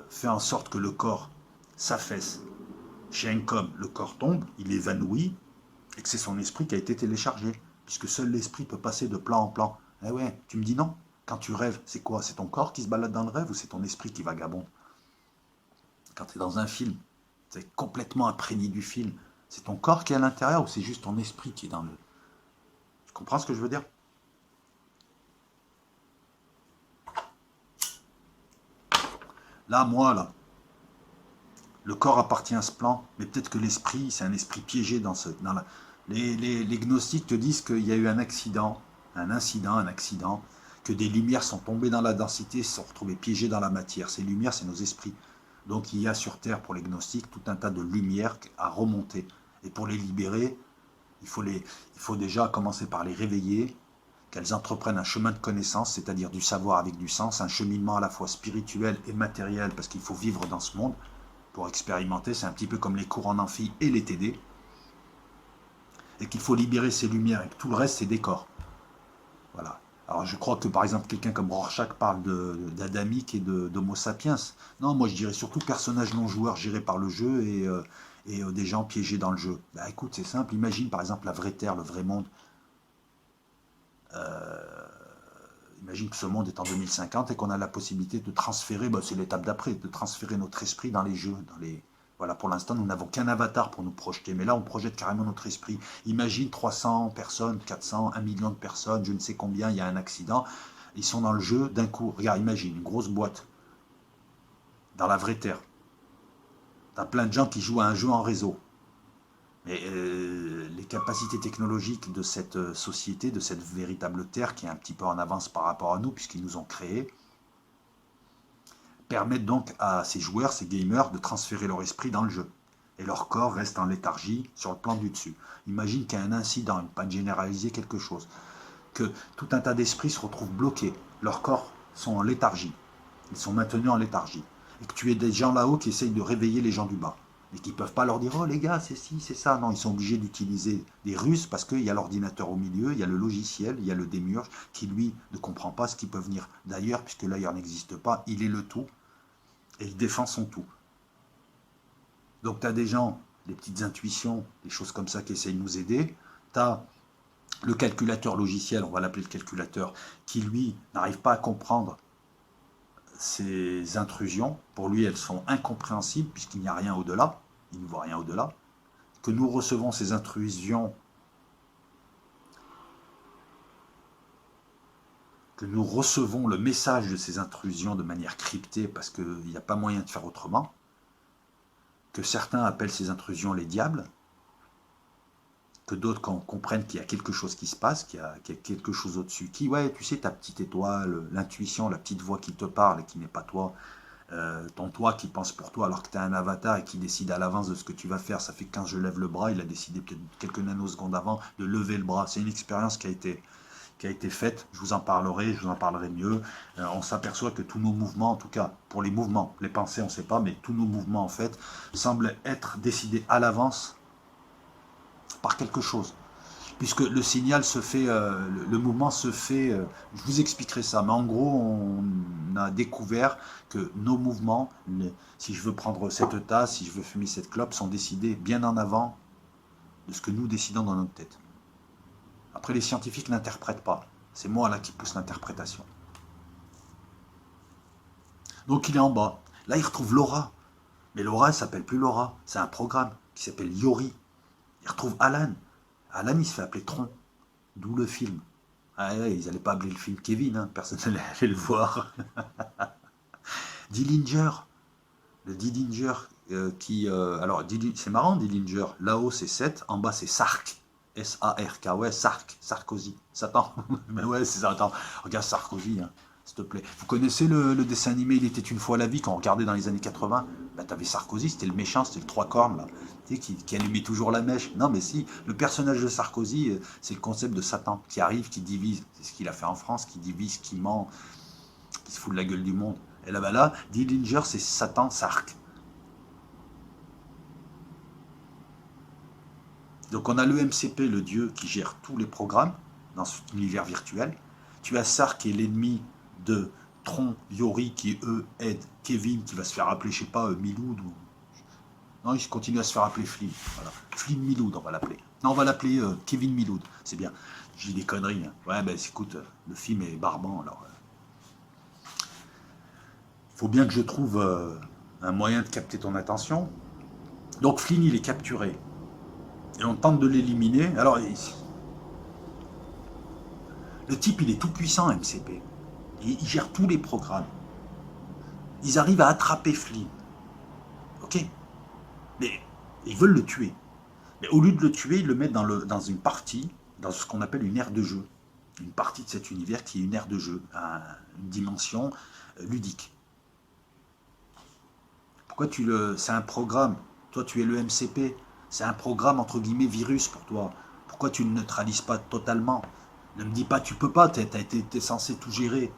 fait en sorte que le corps s'affaisse. Chez Encom, le corps tombe, il évanouit, et que c'est son esprit qui a été téléchargé, puisque seul l'esprit peut passer de plan en plan. Eh ouais, tu me dis non. Quand tu rêves, c'est quoi? C'est ton corps qui se balade dans le rêve ou c'est ton esprit qui vagabonde? Quand tu es dans un film, tu es complètement imprégné du film. C'est ton corps qui est à l'intérieur ou c'est juste ton esprit qui est dans le... Tu comprends ce que je veux dire? Là, moi, là, le corps appartient à ce plan, mais peut-être que l'esprit, c'est un esprit piégé dans Les gnostiques te disent qu'il y a eu un accident, que des lumières sont tombées dans la densité et se sont retrouvées piégées dans la matière. Ces lumières, c'est nos esprits. Donc il y a sur Terre, pour les gnostiques, tout un tas de lumières à remonter. Et pour les libérer, il faut déjà commencer par les réveiller, qu'elles entreprennent un chemin de connaissance, c'est-à-dire du savoir avec du sens, un cheminement à la fois spirituel et matériel, parce qu'il faut vivre dans ce monde pour expérimenter. C'est un petit peu comme les cours en amphi et les TD. Et qu'il faut libérer ces lumières et que tout le reste, c'est décor. Voilà. Alors je crois que par exemple quelqu'un comme Rorschach parle d'Adamique et d'Homo sapiens. Non, moi je dirais surtout personnage non joueur géré par le jeu et des gens piégés dans le jeu. Bah écoute, c'est simple, imagine par exemple la vraie Terre, le vrai monde. Imagine que ce monde est en 2050 et qu'on a la possibilité de transférer, bah, c'est l'étape d'après, de transférer notre esprit dans les jeux, Voilà, pour l'instant, nous n'avons qu'un avatar pour nous projeter, mais là, on projette carrément notre esprit. Imagine 300 personnes, 400, 1 million de personnes, je ne sais combien, il y a un accident, ils sont dans le jeu, d'un coup, regarde, imagine, une grosse boîte, dans la vraie Terre. Tu as plein de gens qui jouent à un jeu en réseau. Mais les capacités technologiques de cette société, de cette véritable Terre, qui est un petit peu en avance par rapport à nous, puisqu'ils nous ont créés, permettent donc à ces joueurs, ces gamers, de transférer leur esprit dans le jeu. Et leur corps reste en léthargie sur le plan du dessus. Imagine qu'il y a un incident, une panne généralisée, quelque chose, que tout un tas d'esprits se retrouvent bloqués. Leurs corps sont en léthargie. Ils sont maintenus en léthargie. Et que tu aies des gens là-haut qui essayent de réveiller les gens du bas. Et qui ne peuvent pas leur dire « Oh les gars, c'est ci, c'est ça ». Non, ils sont obligés d'utiliser des ruses parce qu'il y a l'ordinateur au milieu, il y a le logiciel, il y a le démiurge qui, lui, ne comprend pas ce qui peut venir d'ailleurs, puisque l'ailleurs n'existe pas. Il est le tout et il défend son tout. Donc tu as des gens, des petites intuitions, des choses comme ça qui essayent de nous aider. Tu as le calculateur logiciel, on va l'appeler le calculateur, qui lui n'arrive pas à comprendre ces intrusions. Pour lui, elles sont incompréhensibles puisqu'il n'y a rien au-delà. Il ne voit rien au-delà. Que nous recevons ces intrusions, que nous recevons le message de ces intrusions de manière cryptée parce qu'il n'y a pas moyen de faire autrement. Que certains appellent ces intrusions les diables, que d'autres comprennent qu'il y a quelque chose qui se passe, qu'il y a quelque chose au-dessus, ouais, tu sais, ta petite étoile, l'intuition, la petite voix qui te parle et qui n'est pas toi, ton toi qui pense pour toi alors que tu as un avatar et qui décide à l'avance de ce que tu vas faire. Ça fait que quand je lève le bras, il a décidé peut-être quelques nanosecondes avant de lever le bras. C'est une expérience qui a été faite, je vous en parlerai mieux. On s'aperçoit que tous nos mouvements, en tout cas pour les mouvements, les pensées on ne sait pas, mais tous nos mouvements en fait semblent être décidés à l'avance par quelque chose. Puisque le signal se fait, le mouvement se fait, je vous expliquerai ça, mais en gros on a découvert que nos mouvements, si je veux prendre cette tasse, si je veux fumer cette clope, sont décidés bien en avant de ce que nous décidons dans notre tête. Après, les scientifiques n'interprètent pas. C'est moi là qui pousse l'interprétation. Donc il est en bas. Là, il retrouve Laura. Mais Laura, elle ne s'appelle plus Laura. C'est un programme qui s'appelle Yori. Il retrouve Alan. Alan, il se fait appeler Tron. D'où le film. Ah, ouais, ils n'allaient pas appeler le film Kevin. Hein. Personne n'allait aller le voir. Dillinger. Le Dillinger qui... alors, c'est marrant, Dillinger. Là-haut, c'est 7. En bas, c'est Sark. S-A-R-K, ouais, Sarkozy, Satan, mais ouais, c'est ça, attends, regarde Sarkozy, hein, s'il te plaît. Vous connaissez le dessin animé Il était une fois la vie, qu'on regardait dans les années 80? Bah, t'avais Sarkozy, c'était le méchant, c'était le trois cornes, là, tu sais, qui allumait toujours la mèche. Non, mais si, le personnage de Sarkozy, c'est le concept de Satan, qui arrive, qui divise, c'est ce qu'il a fait en France, qui divise, qui ment, qui se fout de la gueule du monde. Et là, Dillinger, c'est Satan, Sark. Donc on a le MCP, le dieu qui gère tous les programmes dans cet univers virtuel. Tu as Sark qui est l'ennemi de Tron, Yori qui eux aident Kevin qui va se faire appeler, je sais pas, Miloud ou... Non, il continue à se faire appeler Flynn. Voilà. Flynn Miloud, on va l'appeler. Non, on va l'appeler Kevin Miloud. C'est bien. Je dis des conneries. Hein. Ouais, ben écoute, le film est barbant, alors... faut bien que je trouve un moyen de capter ton attention. Donc Flynn, il est capturé. Et on tente de l'éliminer. Alors, le type, il est tout puissant, MCP. Il gère tous les programmes. Ils arrivent à attraper Flynn. Ok? Mais ils veulent le tuer. Et au lieu de le tuer, ils le mettent dans une partie, dans ce qu'on appelle une aire de jeu. Une partie de cet univers qui est une aire de jeu, une dimension ludique. Pourquoi tu le... C'est un programme. Toi, tu es le MCP. C'est un programme, entre guillemets, virus pour toi. Pourquoi tu ne le neutralises pas totalement? Ne me dis pas, tu peux pas, t'es censé tout gérer.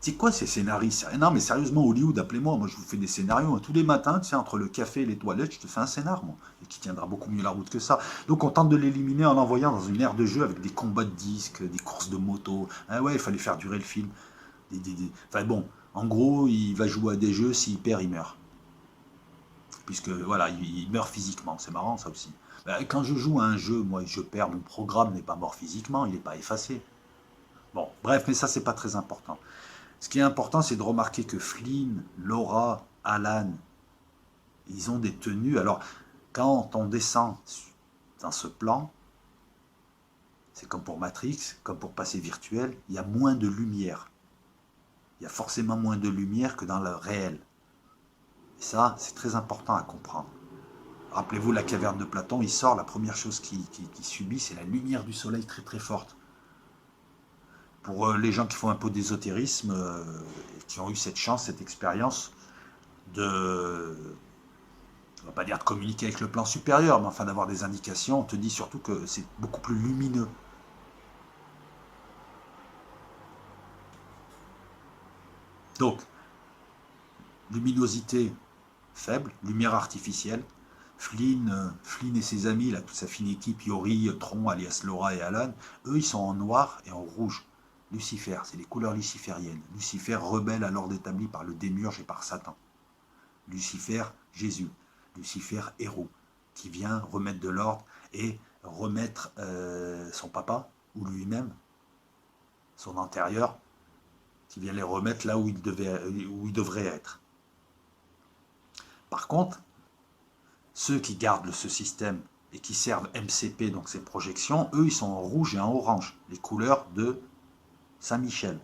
C'est quoi ces scénaristes? Non, mais sérieusement, Hollywood, appelez-moi. Moi, je vous fais des scénarios. Tous les matins, tu sais, entre le café et les toilettes, je te fais un scénar, moi. Et qui tiendra beaucoup mieux la route que ça. Donc, on tente de l'éliminer en l'envoyant dans une aire de jeu avec des combats de disques, des courses de moto. Ah ouais, il fallait faire durer le film. Enfin bon, en gros, il va jouer à des jeux, s'il perd, il meurt. Puisque, voilà, il meurt physiquement. C'est marrant, ça aussi. Quand je joue à un jeu, moi, je perds, mon programme n'est pas mort physiquement, il n'est pas effacé. Bon, bref, mais ça, c'est pas très important. Ce qui est important, c'est de remarquer que Flynn, Laura, Alan, ils ont des tenues. Alors, quand on descend dans ce plan, c'est comme pour Matrix, comme pour passé virtuel, il y a moins de lumière. Il y a forcément moins de lumière que dans le réel. Et ça, c'est très important à comprendre. Rappelez-vous la caverne de Platon, il sort, la première chose qu'il subit, c'est la lumière du soleil très très forte. Pour les gens qui font un peu d'ésotérisme, qui ont eu cette chance, cette expérience de, on va pas dire de communiquer avec le plan supérieur, mais enfin d'avoir des indications, on te dit surtout que c'est beaucoup plus lumineux. Donc, luminosité faible, lumière artificielle. Flynn et ses amis, là, toute sa fine équipe, Yori, Tron, alias Laura et Alan, eux, ils sont en noir et en rouge. Lucifer, c'est les couleurs lucifériennes. Lucifer, rebelle à l'ordre établi par le démiurge et par Satan. Lucifer, Jésus. Lucifer, héros, qui vient remettre de l'ordre et remettre son papa, ou lui-même, son antérieur, qui vient les remettre là où il devrait être. Par contre, ceux qui gardent ce système et qui servent MCP, donc ces projections, eux, ils sont en rouge et en orange, les couleurs de Saint-Michel.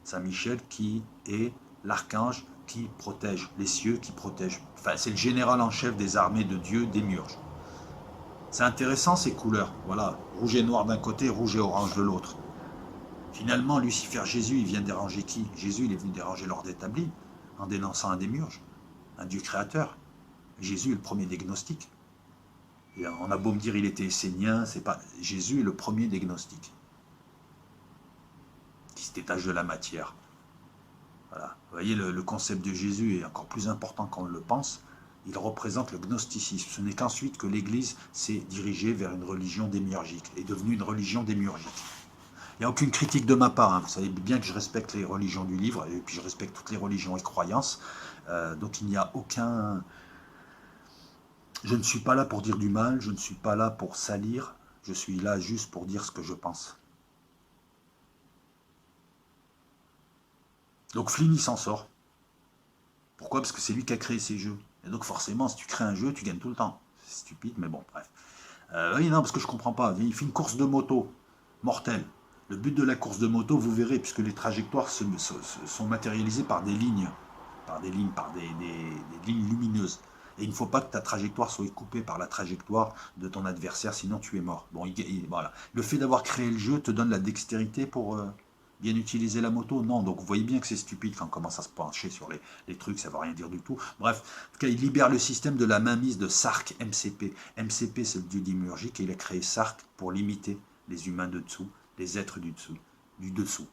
Saint-Michel qui est l'archange qui protège, les cieux qui protègent. Enfin, c'est le général en chef des armées de Dieu, démiurge. C'est intéressant ces couleurs, voilà, rouge et noir d'un côté, rouge et orange de l'autre. Finalement, Lucifer, Jésus, il vient déranger qui? Jésus, il est venu déranger l'ordre établi en dénonçant un démiurge, un Dieu créateur. Jésus est le premier des gnostiques. Et on a beau me dire il était essénien, c'est pas. Jésus est le premier des gnostiques, qui se détache de la matière. Voilà. Vous voyez, le concept de Jésus est encore plus important qu'on le pense. Il représente le gnosticisme. Ce n'est qu'ensuite que l'Église s'est dirigée vers une religion démiurgique, est devenue une religion démiurgique. Il n'y a aucune critique de ma part. Hein. Vous savez bien que je respecte les religions du livre, et puis je respecte toutes les religions et croyances. Donc il n'y a aucun... Je ne suis pas là pour dire du mal, je ne suis pas là pour salir, je suis là juste pour dire ce que je pense. Donc Flynn, il s'en sort. Pourquoi? Parce que c'est lui qui a créé ces jeux. Et donc forcément, si tu crées un jeu, tu gagnes tout le temps. C'est stupide, mais bon, bref. Oui, non, parce que je comprends pas. Il fait une course de moto, mortelle. Le but de la course de moto, vous verrez, puisque les trajectoires sont matérialisées par des lignes, par des lignes lumineuses. Et il ne faut pas que ta trajectoire soit coupée par la trajectoire de ton adversaire, sinon tu es mort. Bon, voilà. Le fait d'avoir créé le jeu te donne la dextérité pour bien utiliser la moto? Non, donc vous voyez bien que c'est stupide quand on commence à se pencher sur les trucs, ça ne veut rien dire du tout. Bref, en tout cas, il libère le système de la mainmise de Sark MCP. MCP, c'est le dieu démiurgique, et il a créé Sark pour limiter les humains de dessous, les êtres du dessous.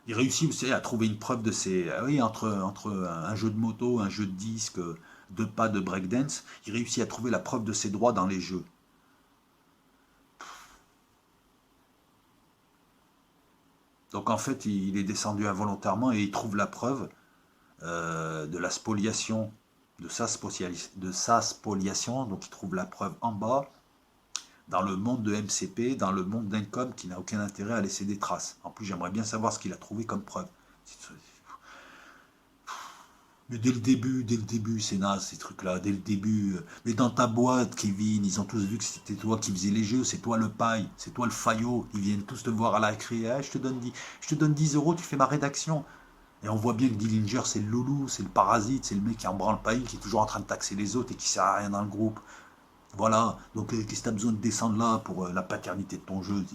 Il réussit, vous savez, à trouver une preuve de ces... oui, entre un jeu de moto, un jeu de disque, deux pas de breakdance, il réussit à trouver la preuve de ses droits dans les jeux. Donc en fait, il est descendu involontairement et il trouve la preuve de la spoliation, de sa spoliation. Donc il trouve la preuve en bas, dans le monde de MCP, dans le monde d'Encom, qui n'a aucun intérêt à laisser des traces. En plus, j'aimerais bien savoir ce qu'il a trouvé comme preuve. Mais dès le début, c'est naze ces trucs-là, dès le début. Mais dans ta boîte, Kevin, ils ont tous vu que c'était toi qui faisais les jeux, c'est toi le paille, c'est toi le faillot. Ils viennent tous te voir à la récré. Ah, je te donne 10 euros, tu fais ma rédaction. Et on voit bien que Dillinger, c'est le loulou, c'est le parasite, c'est le mec qui en branle pas une, qui est toujours en train de taxer les autres et qui sert à rien dans le groupe. Voilà, donc qu'est-ce que tu as besoin de descendre là pour la paternité de ton jeu?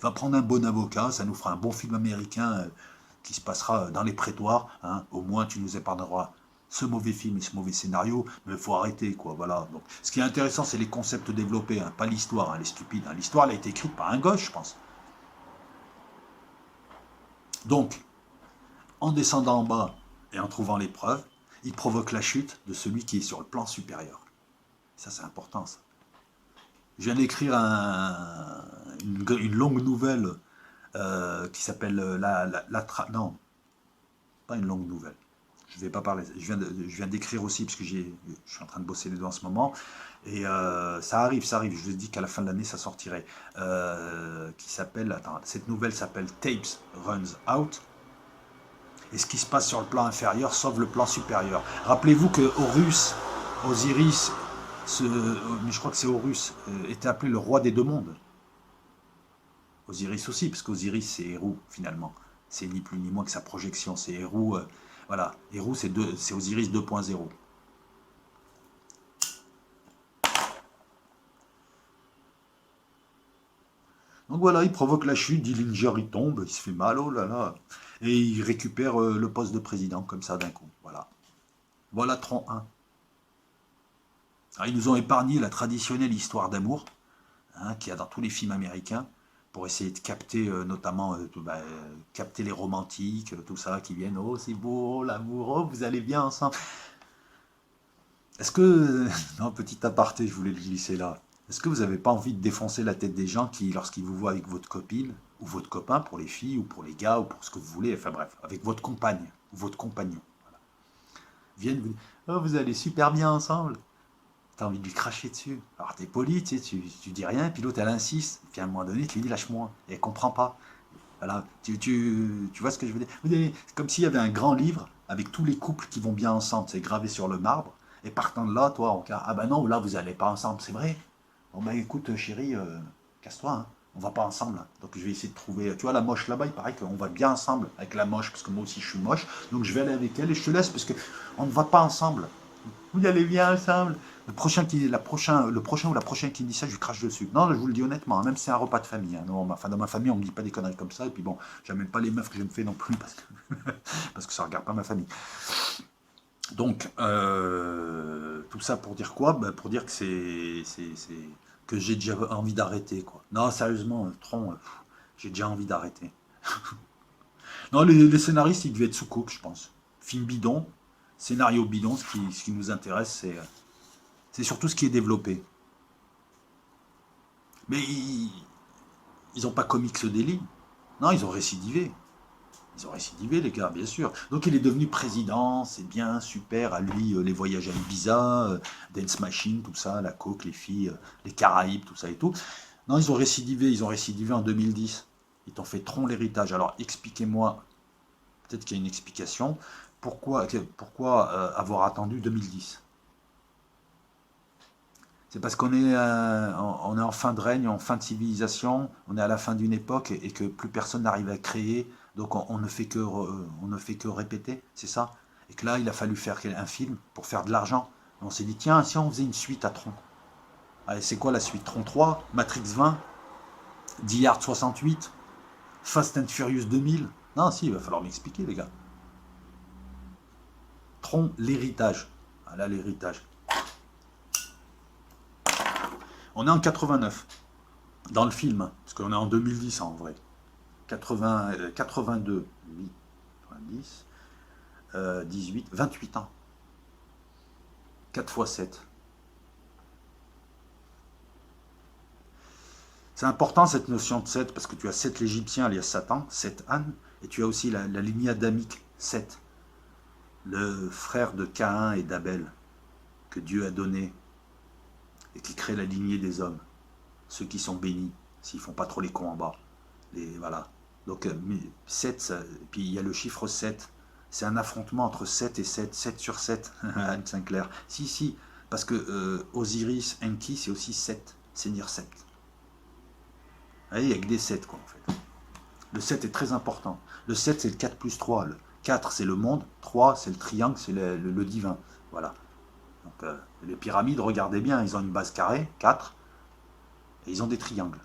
Va prendre un bon avocat, ça nous fera un bon film américain qui se passera dans les prétoires, hein. Au moins tu nous épargneras ce mauvais film et ce mauvais scénario, mais il faut arrêter, quoi, voilà. Donc, ce qui est intéressant, c'est les concepts développés, hein, pas l'histoire, hein, elle est stupide, hein. L'histoire, elle a été écrite par un gauche, je pense. Donc, en descendant en bas et en trouvant les preuves, il provoque la chute de celui qui est sur le plan supérieur. Ça, c'est important, ça. Je viens d'écrire une longue nouvelle qui s'appelle non, pas une longue nouvelle. Je vais pas parler. Je viens d'écrire aussi parce que je suis en train de bosser les deux en ce moment. Et ça arrive. Je vous ai dit qu'à la fin de l'année, ça sortirait. Qui s'appelle, attends, cette nouvelle s'appelle Tapes Runs Out. Et ce qui se passe sur le plan inférieur sauve le plan supérieur. Rappelez-vous que Horus, Osiris, mais je crois que c'est Horus, était appelé le roi des deux mondes. Osiris aussi, parce qu'Osiris c'est Héru finalement. C'est ni plus ni moins que sa projection. C'est Héru, voilà. Héru c'est Osiris 2.0. Donc voilà, il provoque la chute, Dillinger il tombe, il se fait mal, oh là là. Et il récupère le poste de président comme ça d'un coup. Voilà. Voilà Tron 1. Alors, ils nous ont épargné la traditionnelle histoire d'amour, hein, qu'il y a dans tous les films américains, pour essayer de capter notamment capter les romantiques, tout ça, qui viennent, oh c'est beau, l'amour, oh vous allez bien ensemble. Est-ce que, non, petit aparté, je voulais le glisser là, est-ce que vous n'avez pas envie de défoncer la tête des gens qui, lorsqu'ils vous voient avec votre copine, ou votre copain, pour les filles, ou pour les gars, ou pour ce que vous voulez, enfin bref, avec votre compagne, ou votre compagnon, voilà, viennent vous dire, oh vous allez super bien ensemble. T'as envie de lui cracher dessus. Alors t'es poli, tu dis rien, puis l'autre elle insiste, puis à un moment donné tu lui dis lâche-moi, et elle comprend pas. Voilà, tu vois ce que je veux dire? C'est comme s'il y avait un grand livre avec tous les couples qui vont bien ensemble, c'est gravé sur le marbre, et partant de là, toi, ah bah non, là vous allez pas ensemble, c'est vrai. Bon bah écoute chérie, casse-toi, hein. On va pas ensemble, hein. Donc je vais essayer de trouver, tu vois la moche là-bas, il paraît qu'on va bien ensemble avec la moche, parce que moi aussi je suis moche, donc je vais aller avec elle et je te laisse parce que on ne va pas ensemble. Vous allez bien ensemble. Le prochain ou la prochaine qui me dit ça, je lui crache dessus. Non, je vous le dis honnêtement, même si c'est un repas de famille. Hein. Non, enfin, dans ma famille, on me dit pas des conneries comme ça. Et puis bon, j'amène pas les meufs que je me fais non plus parce que ça regarde pas ma famille. Donc, tout ça pour dire quoi? Ben, pour dire que que j'ai déjà envie d'arrêter, quoi. Non, sérieusement, Tron, j'ai déjà envie d'arrêter. Non, les scénaristes, ils devaient être sous coke, je pense. Film bidon, scénario bidon, ce qui nous intéresse, c'est surtout ce qui est développé. Mais ils n'ont pas commis que ce délit. Non, ils ont récidivé. Ils ont récidivé, les gars, bien sûr. Donc il est devenu président, c'est bien, super, à lui, les voyages à Ibiza, Dance Machine, tout ça, la coke, les filles, les Caraïbes, tout ça et tout. Non, ils ont récidivé en 2010. Ils t'ont fait Tron l'héritage. Alors expliquez-moi, peut-être qu'il y a une explication, pourquoi avoir attendu 2010? C'est parce on est en fin de règne, en fin de civilisation, on est à la fin d'une époque et que plus personne n'arrive à créer, donc on ne fait que répéter, c'est ça? Et que là, il a fallu faire un film pour faire de l'argent. On s'est dit, tiens, si on faisait une suite à Tron. Allez, c'est quoi la suite? Tron 3, Matrix 20, Die Hard 68, Fast and Furious 2000. Non, si, il va falloir m'expliquer, les gars. Tron, l'héritage. Ah là, l'héritage. On est en 89, dans le film, parce qu'on est en 2010 en vrai. 82, 8, 10, 18, 28 ans. 4 fois 7. C'est important cette notion de 7, parce que tu as 7 l'Égyptien, alias Satan, 7 Anne, et tu as aussi la lignée adamique, 7, le frère de Caïn et d'Abel, que Dieu a donné, et qui crée la lignée des hommes, ceux qui sont bénis, s'ils font pas trop les cons en bas. Voilà. Donc 7, puis il y a le chiffre 7, c'est un affrontement entre 7 et 7, 7 sur 7, Anne Sinclair. Si, parce que Osiris, Enki, c'est aussi 7, Seigneur 7. Vous voyez, il n'y a que des 7, quoi, en fait. Le 7 est très important. Le 7, c'est le 4 plus 3. 4 c'est le monde, 3 c'est le triangle, c'est le divin. Voilà. Donc les pyramides, regardez bien, ils ont une base carrée, 4, et ils ont des triangles.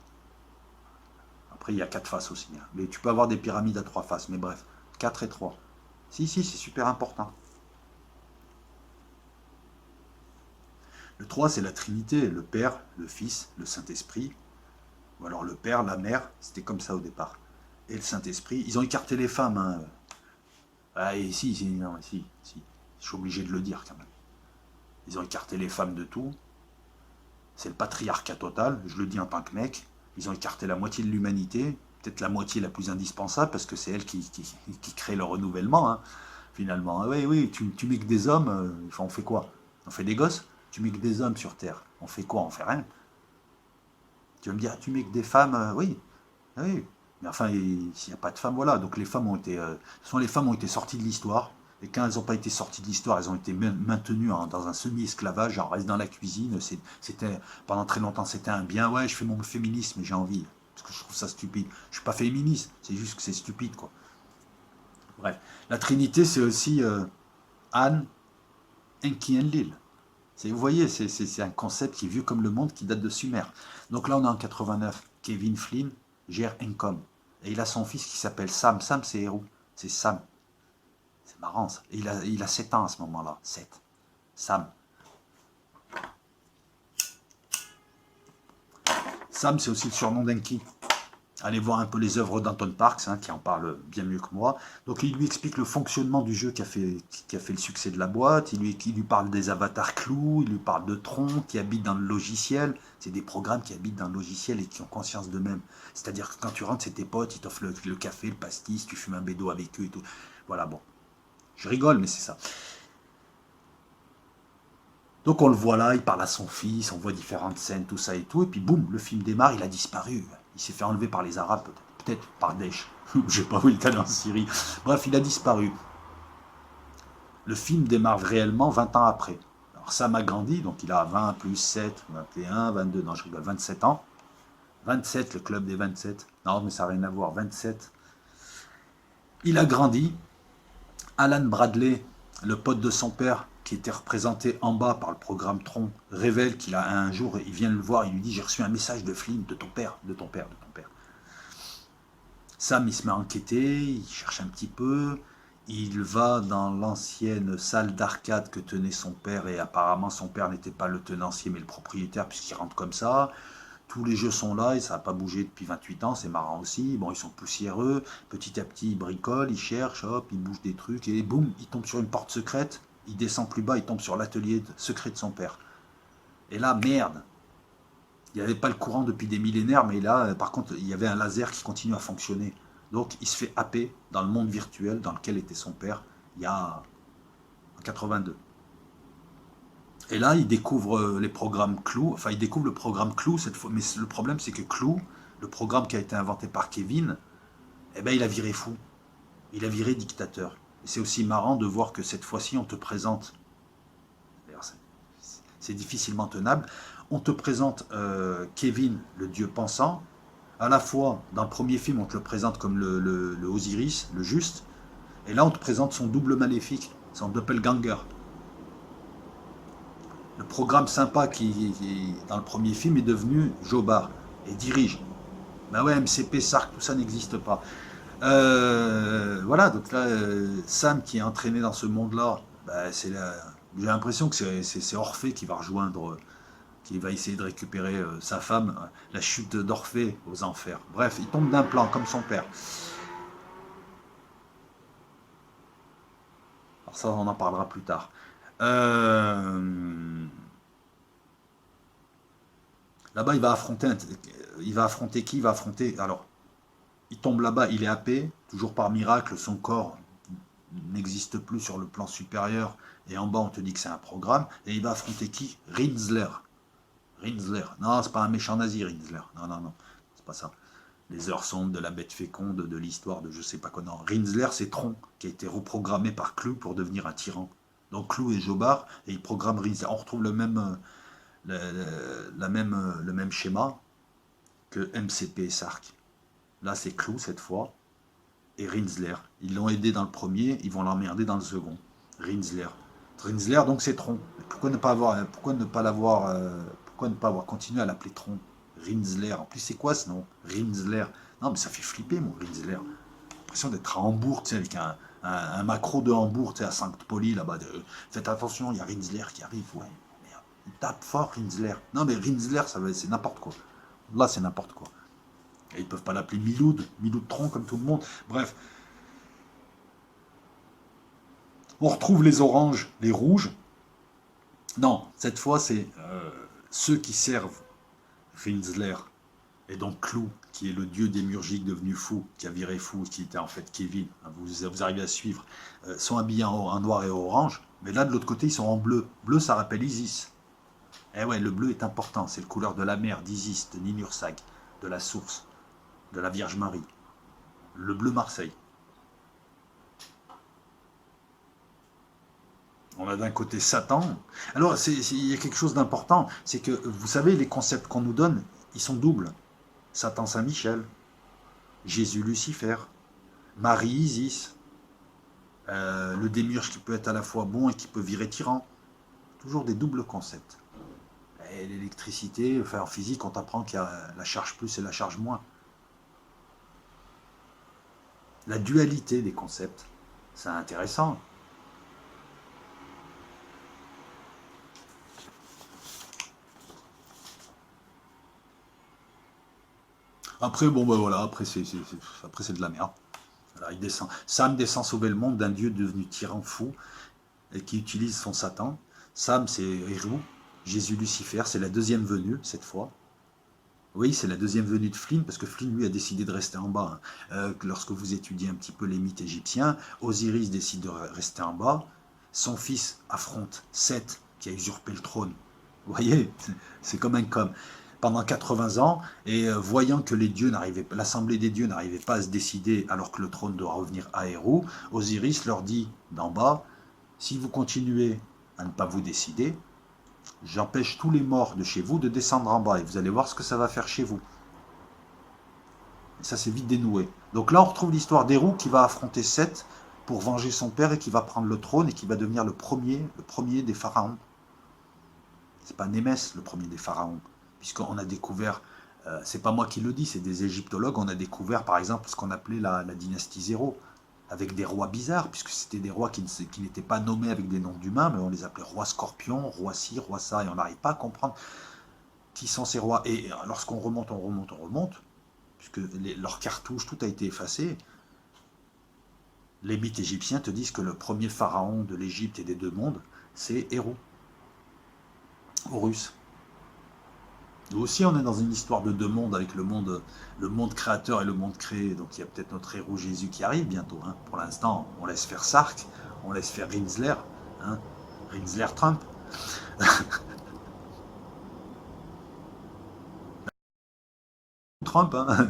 Après, il y a 4 faces aussi. Hein. Mais tu peux avoir des pyramides à 3 faces, mais bref, 4 et 3. Si, si, c'est super important. Le 3, c'est la Trinité, le Père, le Fils, le Saint-Esprit. Ou alors le Père, la Mère, c'était comme ça au départ. Et le Saint-Esprit, ils ont écarté les femmes. Hein. Ah, et si, si, non, si, si. Je suis obligé de le dire quand même. Ils ont écarté les femmes de tout. C'est le patriarcat total, je le dis en tant que mec. Ils ont écarté la moitié de l'humanité, peut-être la moitié la plus indispensable, parce que c'est elle qui crée le renouvellement, hein, finalement. Ah oui, oui, tu mets que des hommes, on fait quoi? On fait des gosses? Tu mets que des hommes sur Terre. On fait quoi? On fait rien. Tu vas me dire, tu mets que des femmes? Oui, oui. Mais enfin, s'il n'y a pas de femmes, voilà. Donc les femmes ont été, les femmes ont été sorties de l'histoire. Et quand elles n'ont pas été sorties de l'histoire, elles ont été maintenues dans un semi-esclavage, genre reste dans la cuisine. C'était pendant très longtemps, c'était un bien. Ouais, je fais mon féminisme, j'ai envie, parce que je trouve ça stupide. Je suis pas féministe, c'est juste que c'est stupide, quoi. Bref, la Trinité, c'est aussi Anne, Enki, Enlil. Vous voyez, c'est un concept qui est vieux comme le monde, qui date de Sumer. Donc là, on est en 89. Kevin Flynn gère Encom. Et il a son fils qui s'appelle Sam. Sam, c'est héros. C'est Sam. C'est marrant, ça. Et il a 7 ans à ce moment-là. 7. Sam. Sam, c'est aussi le surnom d'Enki. Allez voir un peu les œuvres d'Anton Parks, hein, qui en parle bien mieux que moi. Donc il lui explique le fonctionnement du jeu qui a fait le succès de la boîte, il lui parle des avatars clous, il lui parle de Tron qui habite dans le logiciel. C'est des programmes qui habitent dans le logiciel et qui ont conscience d'eux-mêmes. C'est-à-dire que quand tu rentres, c'est tes potes, ils t'offrent le café, le pastis, tu fumes un bédo avec eux et tout. Voilà, bon. Je rigole, mais c'est ça. Donc on le voit là, il parle à son fils, on voit différentes scènes, tout ça et tout, et puis boum, le film démarre, il a disparu. Il s'est fait enlever par les Arabes, peut-être par Daesh. Je sais pas où il était en Syrie. Bref, il a disparu. Le film démarre réellement 20 ans après. Alors Sam a grandi, donc il a 20 plus 7, 21, 22, non je rigole, 27 ans. 27, le club des 27. Non, mais ça n'a rien à voir, 27. Il a grandi. Alan Bradley, le pote de son père, qui était représenté en bas par le programme Tron, révèle qu'il a un jour, il vient le voir, il lui dit: j'ai reçu un message de Flynn, de ton père, de ton père, de ton père. Sam, il se met à enquêter, il cherche un petit peu, il va dans l'ancienne salle d'arcade que tenait son père, et apparemment son père n'était pas le tenancier mais le propriétaire, puisqu'il rentre comme ça. Tous les jeux sont là et ça n'a pas bougé depuis 28 ans, c'est marrant aussi. Bon, ils sont poussiéreux, petit à petit ils bricolent, ils cherchent, hop, ils bougent des trucs, et boum, ils tombent sur une porte secrète, il descend plus bas, il tombe sur l'atelier secret de son père. Et là, merde, il n'y avait pas le courant depuis des millénaires, mais là, par contre, il y avait un laser qui continue à fonctionner. Donc, il se fait happer dans le monde virtuel dans lequel était son père, il y a en 82. Et là, il découvre les programmes Clou, enfin, il découvre le programme Clou cette fois, mais le problème, c'est que Clou, le programme qui a été inventé par Kevin, eh ben, il a viré fou, il a viré dictateur. Et c'est aussi marrant de voir que cette fois-ci, on te présente, c'est difficilement tenable, on te présente Kevin, le dieu pensant. À la fois, dans le premier film, on te le présente comme le Osiris, le juste, et là, on te présente son double maléfique, son doppelganger. Le programme sympa qui dans le premier film est devenu Jobard et dirige. Ben ouais, MCP, SARC, tout ça n'existe pas. Voilà, donc là, Sam qui est entraîné dans ce monde-là, ben j'ai l'impression que c'est Orphée qui va rejoindre, qui va essayer de récupérer sa femme, la chute d'Orphée aux enfers. Bref, il tombe d'un plan comme son père. Alors ça, on en parlera plus tard. Là-bas, il va affronter qui? Il va affronter. Alors, il tombe là-bas, il est happé, toujours par miracle, son corps n'existe plus sur le plan supérieur, et en bas, on te dit que c'est un programme, et il va affronter qui? Rinsler. Rinsler. Non, c'est pas un méchant nazi, Rinsler. Non, non, non, c'est pas ça. Les heures sombres de la bête féconde, de l'histoire de je sais pas quoi. Non, Rinsler, c'est Tron, qui a été reprogrammé par Clou pour devenir un tyran. Donc Clou est Jobard, et il programme Rinsler. On retrouve le même schéma que MCP et SARC. Là, c'est Clou cette fois. et Rinsler. Ils l'ont aidé dans le premier, ils vont l'emmerder dans le second. Rinsler. Rinsler, donc c'est Tron. Pourquoi ne pas avoir, pourquoi ne pas avoir continué à l'appeler Tron? Rinsler. En plus, c'est quoi ce nom? Rinsler. Non, mais ça fait flipper, mon Rinsler. J'ai l'impression d'être à Hambourg, tu sais, avec un macro de Hambourg, tu sais, à Sainte-Poly, là-bas. Faites attention, il y a Rinsler qui arrive, ouais. Merde. Il tape fort, Rinsler. Non, mais Rinsler, c'est n'importe quoi. Là, c'est n'importe quoi. Et ils peuvent pas l'appeler Miloud Tron comme tout le monde. Bref. On retrouve les oranges, les rouges. Non, cette fois, c'est ceux qui servent Rinsler. Et donc Clou, qui est le dieu démiurgique devenu fou, qui a viré fou, qui était en fait Kevin, vous arrivez à suivre, sont habillés en noir et orange. Mais là, de l'autre côté, ils sont en bleu. Bleu, ça rappelle Isis. Eh ouais, le bleu est important. C'est la couleur de la mer, d'Isis, de Ninurság, de la source, de la Vierge Marie. Le bleu Marseille. On a d'un côté Satan. Alors, il y a quelque chose d'important, c'est que, vous savez, les concepts qu'on nous donne, ils sont doubles. Satan Saint-Michel, Jésus Lucifer, Marie Isis, le démiurge qui peut être à la fois bon et qui peut virer tyran. Toujours des doubles concepts. Et l'électricité, enfin en physique, on t'apprend qu'il y a la charge plus et la charge moins. La dualité des concepts, c'est intéressant. Après, bon ben voilà, après c'est de la merde. Voilà, il descend. Sam descend sauver le monde d'un dieu devenu tyran fou et qui utilise son Satan. Sam, c'est Hérou. Jésus Lucifer, c'est la deuxième venue, cette fois. Oui, c'est la deuxième venue de Flynn, parce que Flynn, lui, a décidé de rester en bas. Lorsque vous étudiez un petit peu les mythes égyptiens, Osiris décide de rester en bas. Son fils affronte Seth, qui a usurpé le trône. Vous voyez, c'est comme un com. Pendant 80 ans, et voyant que l'assemblée des dieux n'arrivait pas à se décider alors que le trône doit revenir à Hérou, Osiris leur dit d'en bas, si vous continuez à ne pas vous décider, j'empêche tous les morts de chez vous de descendre en bas et vous allez voir ce que ça va faire chez vous. Et ça c'est vite dénoué. Donc là on retrouve l'histoire d'Hérou qui va affronter Seth pour venger son père et qui va prendre le trône et qui va devenir le premier des pharaons. C'est pas Némès le premier des pharaons, puisqu'on a découvert, c'est pas moi qui le dis, c'est des égyptologues, on a découvert par exemple ce qu'on appelait la dynastie zéro, avec des rois bizarres, puisque c'était des rois qui n'étaient pas nommés avec des noms d'humains, mais on les appelait rois scorpions, roi ci, roi ça, et on n'arrive pas à comprendre qui sont ces rois. Et lorsqu'on remonte, puisque leurs cartouches, tout a été effacé, les mythes égyptiens te disent que le premier pharaon de l'Égypte et des deux mondes, c'est Hérou, Horus. Nous aussi, on est dans une histoire de deux mondes, avec le monde créateur et le monde créé. Donc il y a peut-être notre héros Jésus qui arrive bientôt. Hein. Pour l'instant, on laisse faire Sark, on laisse faire Rinsler, hein. Rinsler Trump. Trump, hein.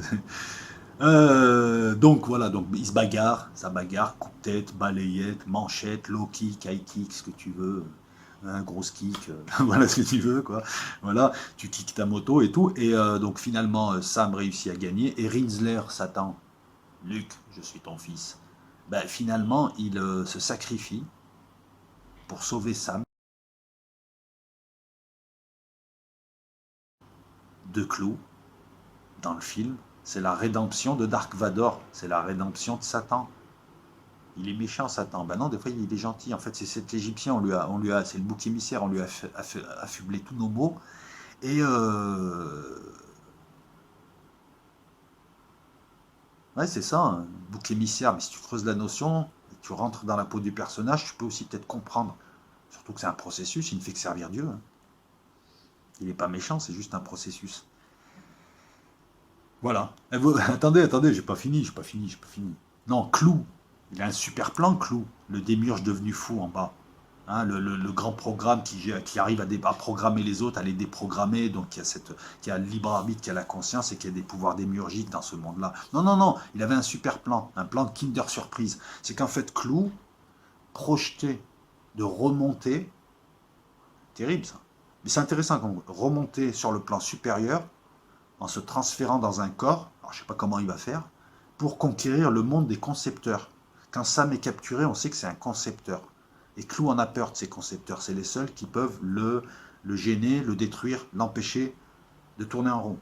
Donc voilà, donc il se bagarre, ça bagarre, coup de tête, balayette, manchette, low kick, high kick, ce que tu veux. Un gros kick, voilà ce que tu veux, quoi. Voilà, tu kicks ta moto et tout. Et donc finalement, Sam réussit à gagner. Et Rinsler s'attend, Luke, je suis ton fils. Ben, finalement, il se sacrifie pour sauver Sam de Clou dans le film. C'est la rédemption de Dark Vador, c'est la rédemption de Satan. Il est méchant, Satan. Ben non, des fois, il est gentil. En fait, c'est cet Égyptien, c'est le bouc émissaire, on lui a affublé tous nos maux. Et ouais, c'est ça, un bouc émissaire. Mais si tu creuses la notion, tu rentres dans la peau du personnage, tu peux aussi peut-être comprendre. Surtout que c'est un processus, il ne fait que servir Dieu. Hein. Il n'est pas méchant, c'est juste un processus. Voilà. Attendez, j'ai pas fini. Non, Clou. Il a un super plan, Clou. Le démiurge devenu fou en bas. Hein, le grand programme qui arrive à programmer les autres, à les déprogrammer, donc qui a le libre arbitre, qui a la conscience et qui a des pouvoirs démiurgiques dans ce monde-là. Non, non, non, il avait un super plan, un plan de Kinder Surprise. C'est qu'en fait, Clou projetait de remonter, terrible ça, mais c'est intéressant, remonter sur le plan supérieur en se transférant dans un corps, alors je ne sais pas comment il va faire, pour conquérir le monde des concepteurs. Quand Sam est capturé, on sait que c'est un concepteur. Et Clou en a peur de ces concepteurs. C'est les seuls qui peuvent le gêner, le détruire, l'empêcher de tourner en rond.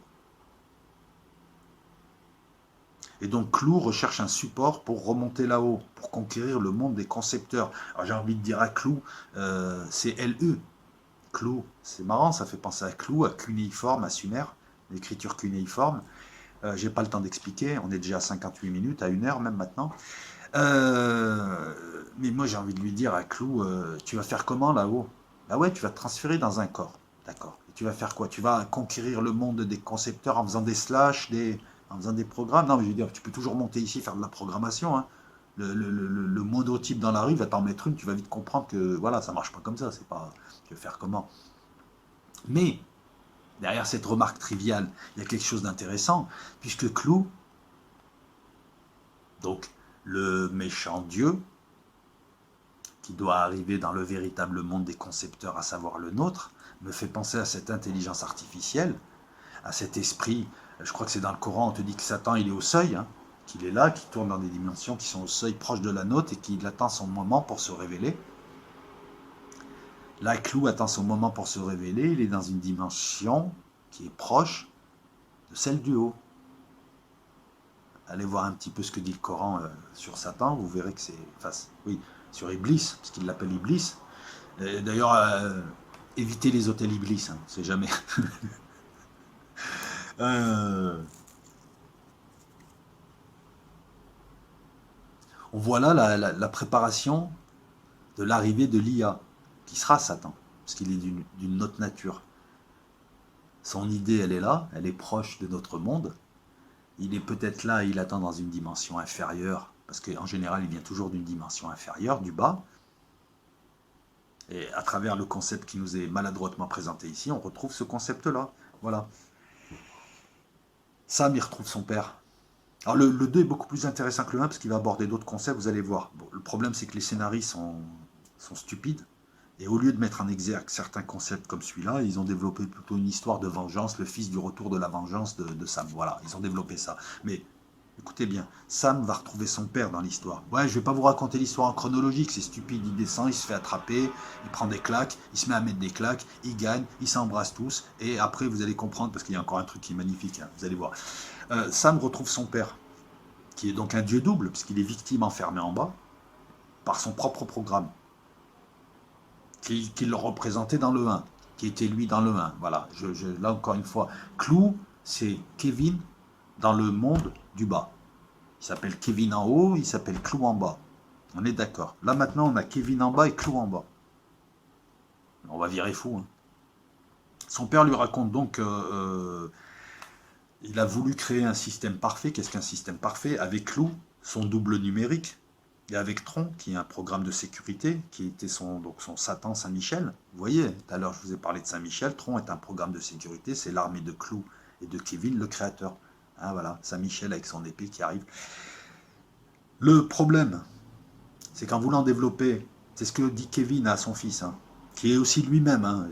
Et donc Clou recherche un support pour remonter là-haut, pour conquérir le monde des concepteurs. Alors j'ai envie de dire à Clou, c'est LE. Clou, c'est marrant, ça fait penser à Clou, à cunéiforme, à Sumer, l'écriture cunéiforme. J'ai pas le temps d'expliquer, on est déjà à 58 minutes, à 1 heure même maintenant. Mais moi j'ai envie de lui dire à Clou, tu vas faire comment là-haut? Bah ouais, tu vas te transférer dans un corps. D'accord. Et tu vas faire quoi? Tu vas conquérir le monde des concepteurs en faisant des slash, en faisant des programmes? Non, mais je veux dire, tu peux toujours monter ici, faire de la programmation. Hein. Le moindre type dans la rue va t'en mettre une, tu vas vite comprendre que voilà, ça marche pas comme ça. C'est pas. Tu veux faire comment? Mais derrière cette remarque triviale, il y a quelque chose d'intéressant, puisque Clou, donc le méchant dieu, qui doit arriver dans le véritable monde des concepteurs, à savoir le nôtre, me fait penser à cette intelligence artificielle, à cet esprit. Je crois que c'est dans le Coran, on te dit que Satan, il est au seuil, hein, qu'il est là, qu'il tourne dans des dimensions qui sont au seuil proche de la nôtre et qu'il attend son moment pour se révéler. Là, Clou attend son moment pour se révéler, il est dans une dimension qui est proche de celle du haut. Allez voir un petit peu ce que dit le Coran sur Satan, vous verrez que c'est... Enfin, oui, sur Iblis, parce qu'il l'appelle Iblis. D'ailleurs, évitez les hôtels Iblis, hein, c'est jamais... On voit là la préparation de l'arrivée de l'IA, qui sera Satan, parce qu'il est d'une autre nature. Son idée, elle est là, elle est proche de notre monde. Il est peut-être là, il attend dans une dimension inférieure, parce qu'en général, il vient toujours d'une dimension inférieure, du bas. Et à travers le concept qui nous est maladroitement présenté ici, on retrouve ce concept-là. Voilà. Sam, il retrouve son père. Alors le 2 est beaucoup plus intéressant que le 1 parce qu'il va aborder d'autres concepts, vous allez voir. Bon, le problème, c'est que les scénarii sont stupides. Et au lieu de mettre en exergue certains concepts comme celui-là, ils ont développé plutôt une histoire de vengeance, le fils du retour de la vengeance de Sam. Voilà, ils ont développé ça. Mais écoutez bien, Sam va retrouver son père dans l'histoire. Ouais, je ne vais pas vous raconter l'histoire en chronologique, c'est stupide, il descend, il se fait attraper, il prend des claques, il se met à mettre des claques, il gagne, ils s'embrassent tous, et après vous allez comprendre, parce qu'il y a encore un truc qui est magnifique, hein, vous allez voir. Sam retrouve son père, qui est donc un dieu double, puisqu'il est victime enfermé en bas, par son propre programme, qu'il représentait dans le 1, qui était lui dans le 1. Voilà, là encore une fois, Clou, c'est Kevin dans le monde du bas. Il s'appelle Kevin en haut, il s'appelle Clou en bas. On est d'accord. Là maintenant, on a Kevin en bas et Clou en bas. On va virer fou. Hein. Son père lui raconte donc il a voulu créer un système parfait. Qu'est-ce qu'un système parfait? Avec Clou, son double numérique, et avec Tron, qui est un programme de sécurité, qui était son Satan Saint-Michel. Vous voyez, tout à l'heure je vous ai parlé de Saint-Michel. Tron est un programme de sécurité, c'est l'armée de Clou et de Kevin, le créateur. Hein, voilà, Saint-Michel avec son épée qui arrive. Le problème, c'est qu'en voulant développer, c'est ce que dit Kevin à son fils, hein, qui est aussi lui-même. Hein,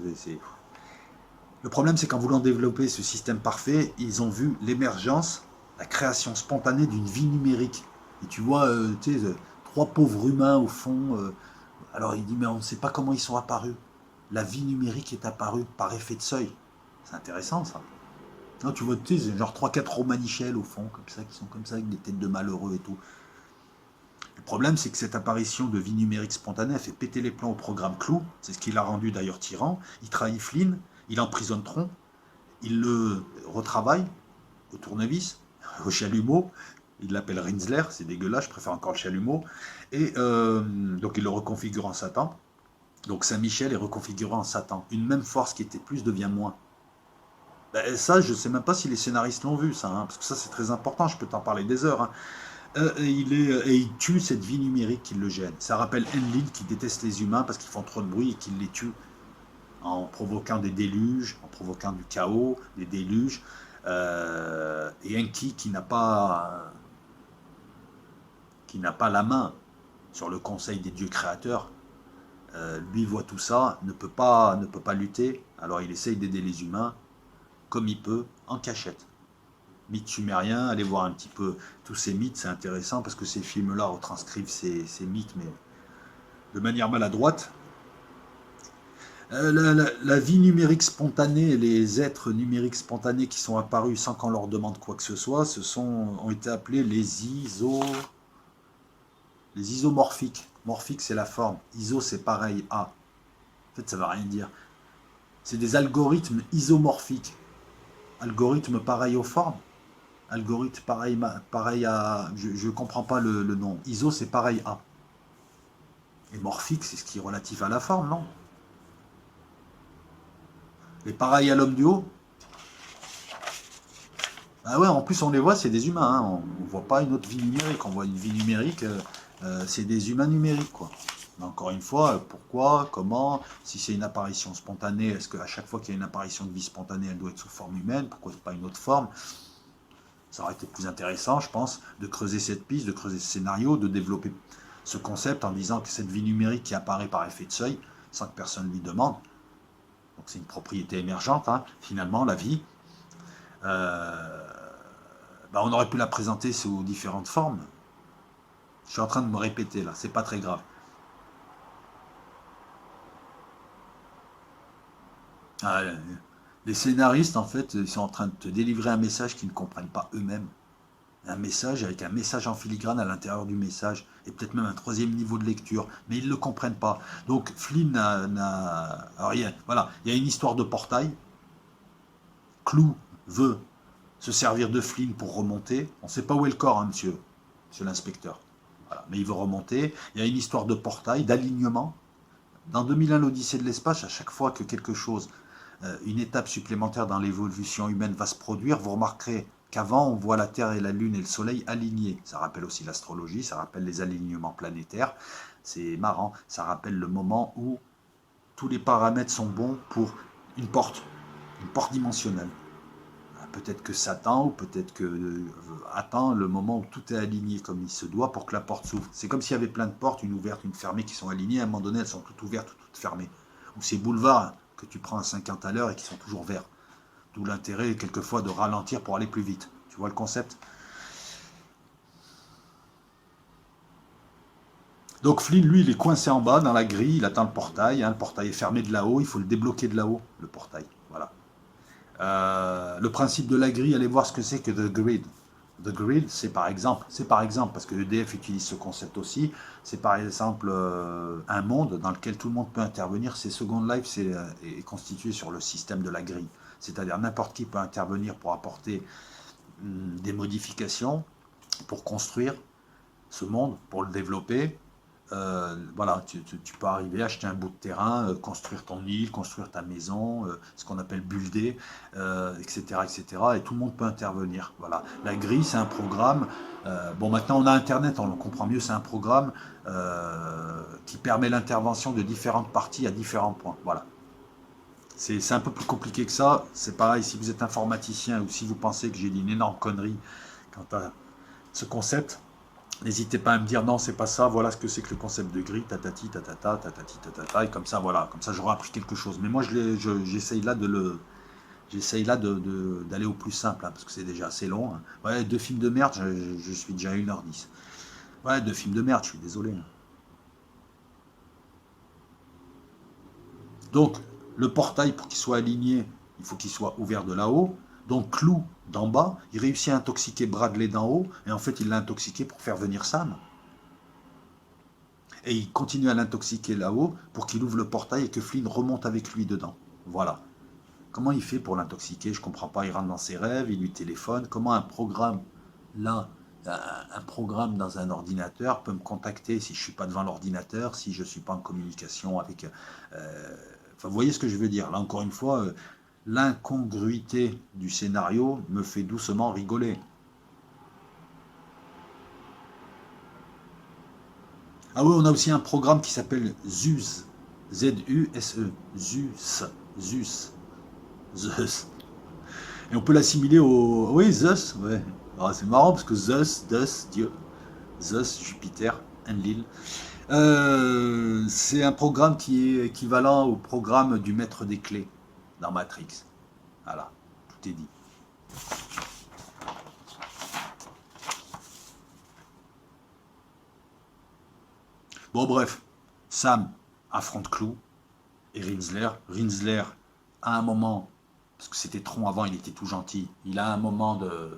le problème, c'est qu'en voulant développer ce système parfait, ils ont vu l'émergence, la création spontanée d'une vie numérique. Et tu vois, tu sais, 3 pauvres humains au fond. Alors il dit, mais on ne sait pas comment ils sont apparus. La vie numérique est apparue par effet de seuil. C'est intéressant ça. Non, tu vois, tu sais, genre 3-4 romanichels au fond, comme ça, qui sont comme ça, avec des têtes de malheureux et tout. Le problème, c'est que cette apparition de vie numérique spontanée a fait péter les plombs au programme Clou. C'est ce qui l'a rendu d'ailleurs tyran. Il trahit Flynn, il emprisonne Tron, il le retravaille au tournevis, au chalumeau. Il l'appelle Rinsler, c'est dégueulasse, je préfère encore le chalumeau. Et donc il le reconfigure en Satan. Donc Saint-Michel est reconfiguré en Satan. Une même force qui était plus devient moins. Ben, ça, je ne sais même pas si les scénaristes l'ont vu, ça, hein, parce que ça c'est très important, je peux t'en parler des heures. Hein. Il tue cette vie numérique qui le gêne. Ça rappelle Enlil qui déteste les humains parce qu'ils font trop de bruit et qu'il les tue en provoquant des déluges, en provoquant du chaos, des déluges. Et Enki qui n'a pas la main sur le conseil des dieux créateurs, lui voit tout ça, ne peut pas lutter, alors il essaye d'aider les humains comme il peut, en cachette. mythes sumériens, allez voir un petit peu tous ces mythes, c'est intéressant parce que ces films-là retranscrivent ces mythes, mais de manière maladroite. La vie numérique spontanée, les êtres numériques spontanés qui sont apparus sans qu'on leur demande quoi que ce soit, ont été appelés les isomorphiques. Morphique, c'est la forme. Iso, c'est pareil à. En fait, ça ne veut rien dire. C'est des algorithmes isomorphiques. Algorithmes pareils aux formes. Algorithme pareil à. Je ne comprends pas le nom. Iso, c'est pareil à. Et morphique, c'est ce qui est relatif à la forme, non? Les pareils à l'homme du haut. Ah ouais, en plus on les voit, c'est des humains. Hein. On ne voit pas une autre vie numérique. On voit une vie numérique, c'est des humains numériques, quoi. Mais encore une fois, pourquoi, comment, si c'est une apparition spontanée, est-ce qu'à chaque fois qu'il y a une apparition de vie spontanée, elle doit être sous forme humaine? Pourquoi pas une autre forme? Ça aurait été plus intéressant, je pense, de creuser cette piste, de creuser ce scénario, de développer ce concept en disant que cette vie numérique qui apparaît par effet de seuil, sans que personne lui demande, donc c'est une propriété émergente, hein, finalement, la vie, euh, on aurait pu la présenter sous différentes formes. Je suis en train de me répéter là, c'est pas très grave. Ah, les scénaristes, en fait, ils sont en train de te délivrer un message qu'ils ne comprennent pas eux-mêmes. Un message avec un message en filigrane à l'intérieur du message, et peut-être même un troisième niveau de lecture, mais ils ne le comprennent pas. Donc Flynn n'a rien. Voilà, il y a une histoire de portail. Clou veut se servir de Flynn pour remonter. On ne sait pas où est le corps, hein, monsieur l'inspecteur. Voilà. Mais il veut remonter. Il y a une histoire de portail, d'alignement. Dans 2001, l'Odyssée de l'espace, à chaque fois que quelque chose, une étape supplémentaire dans l'évolution humaine va se produire, vous remarquerez qu'avant, on voit la Terre et la Lune et le Soleil alignés. Ça rappelle aussi l'astrologie, ça rappelle les alignements planétaires. C'est marrant, ça rappelle le moment où tous les paramètres sont bons pour une porte dimensionnelle. Peut-être que Satan, ou peut-être que attend le moment où tout est aligné comme il se doit pour que la porte s'ouvre. C'est comme s'il y avait plein de portes, une ouverte, une fermée, qui sont alignées. À un moment donné, elles sont toutes ouvertes ou toutes fermées. Ou ces boulevards que tu prends à 50 à l'heure et qui sont toujours verts. D'où l'intérêt, quelquefois, de ralentir pour aller plus vite. Tu vois le concept? Donc Flynn, lui, il est coincé en bas dans la grille, il attend le portail. Hein, le portail est fermé de là-haut, il faut le débloquer de là-haut, le portail. Voilà. Le principe de la grille, allez voir ce que c'est que The Grid. The Grid, c'est par exemple, parce que EDF utilise ce concept aussi, c'est par exemple un monde dans lequel tout le monde peut intervenir. C'est Second Life, est constitué sur le système de la grille. C'est-à-dire n'importe qui peut intervenir pour apporter des modifications, pour construire ce monde, pour le développer. Voilà, tu peux arriver, acheter un bout de terrain, construire ton île, construire ta maison, ce qu'on appelle builder, etc., etc. Et tout le monde peut intervenir. Voilà. La grille, c'est un programme. Bon, maintenant on a Internet, on le comprend mieux. C'est un programme qui permet l'intervention de différentes parties à différents points. Voilà. C'est un peu plus compliqué que ça. C'est pareil, si vous êtes informaticien ou si vous pensez que j'ai dit une énorme connerie quant à ce concept, n'hésitez pas à me dire non, c'est pas ça, voilà ce que c'est que le concept de grille, tatati, tatata, tatati, tatata, et comme ça, voilà, comme ça j'aurai appris quelque chose. Mais moi, j'essaye là d'aller au plus simple, hein, parce que c'est déjà assez long. Hein. Ouais, deux films de merde, je suis déjà à 1h10. Ouais, deux films de merde, je suis désolé. Hein. Donc, le portail, pour qu'il soit aligné, il faut qu'il soit ouvert de là-haut. Donc, Clou, d'en bas, il réussit à intoxiquer Bradley d'en haut, et en fait, il l'a intoxiqué pour faire venir Sam. Et il continue à l'intoxiquer là-haut pour qu'il ouvre le portail et que Flynn remonte avec lui dedans. Voilà. Comment il fait pour l'intoxiquer? Je comprends pas. Il rentre dans ses rêves, il lui téléphone. Comment un programme, là, un programme dans un ordinateur peut me contacter si je suis pas devant l'ordinateur, si je suis pas en communication avec... Enfin, vous voyez ce que je veux dire. Là, encore une fois, l'incongruité du scénario me fait doucement rigoler. Ah oui, on a aussi un programme qui s'appelle ZUSE. Z-U-S-E. ZUS. ZUS. Zeus. Et on peut l'assimiler au... Oui, Zeus, ouais. Ah, c'est marrant parce que Zeus, Dieu. Zeus, Jupiter, Enlil. C'est un programme qui est équivalent au programme du maître des clés dans Matrix. Voilà, tout est dit. Bon, bref, Sam affronte Clou et Rinsler. Rinsler, à un moment, parce que c'était Tron avant, il était tout gentil, il a un moment de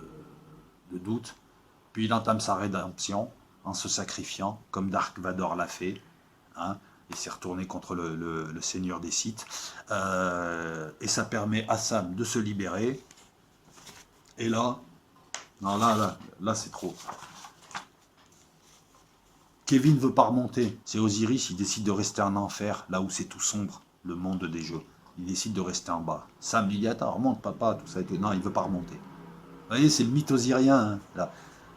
doute, puis il entame sa rédemption en se sacrifiant, comme Dark Vador l'a fait. Hein, il s'est retourné contre le seigneur des Sith. Et ça permet à Sam de se libérer. Et là, non, là c'est trop. Kevin veut pas remonter. C'est Osiris, il décide de rester en enfer, là où c'est tout sombre, le monde des jeux. Il décide de rester en bas. Sam lui dit, attends, remonte papa, tout ça. Non, il veut pas remonter. Vous voyez, c'est le mythe osirien. Hein, là.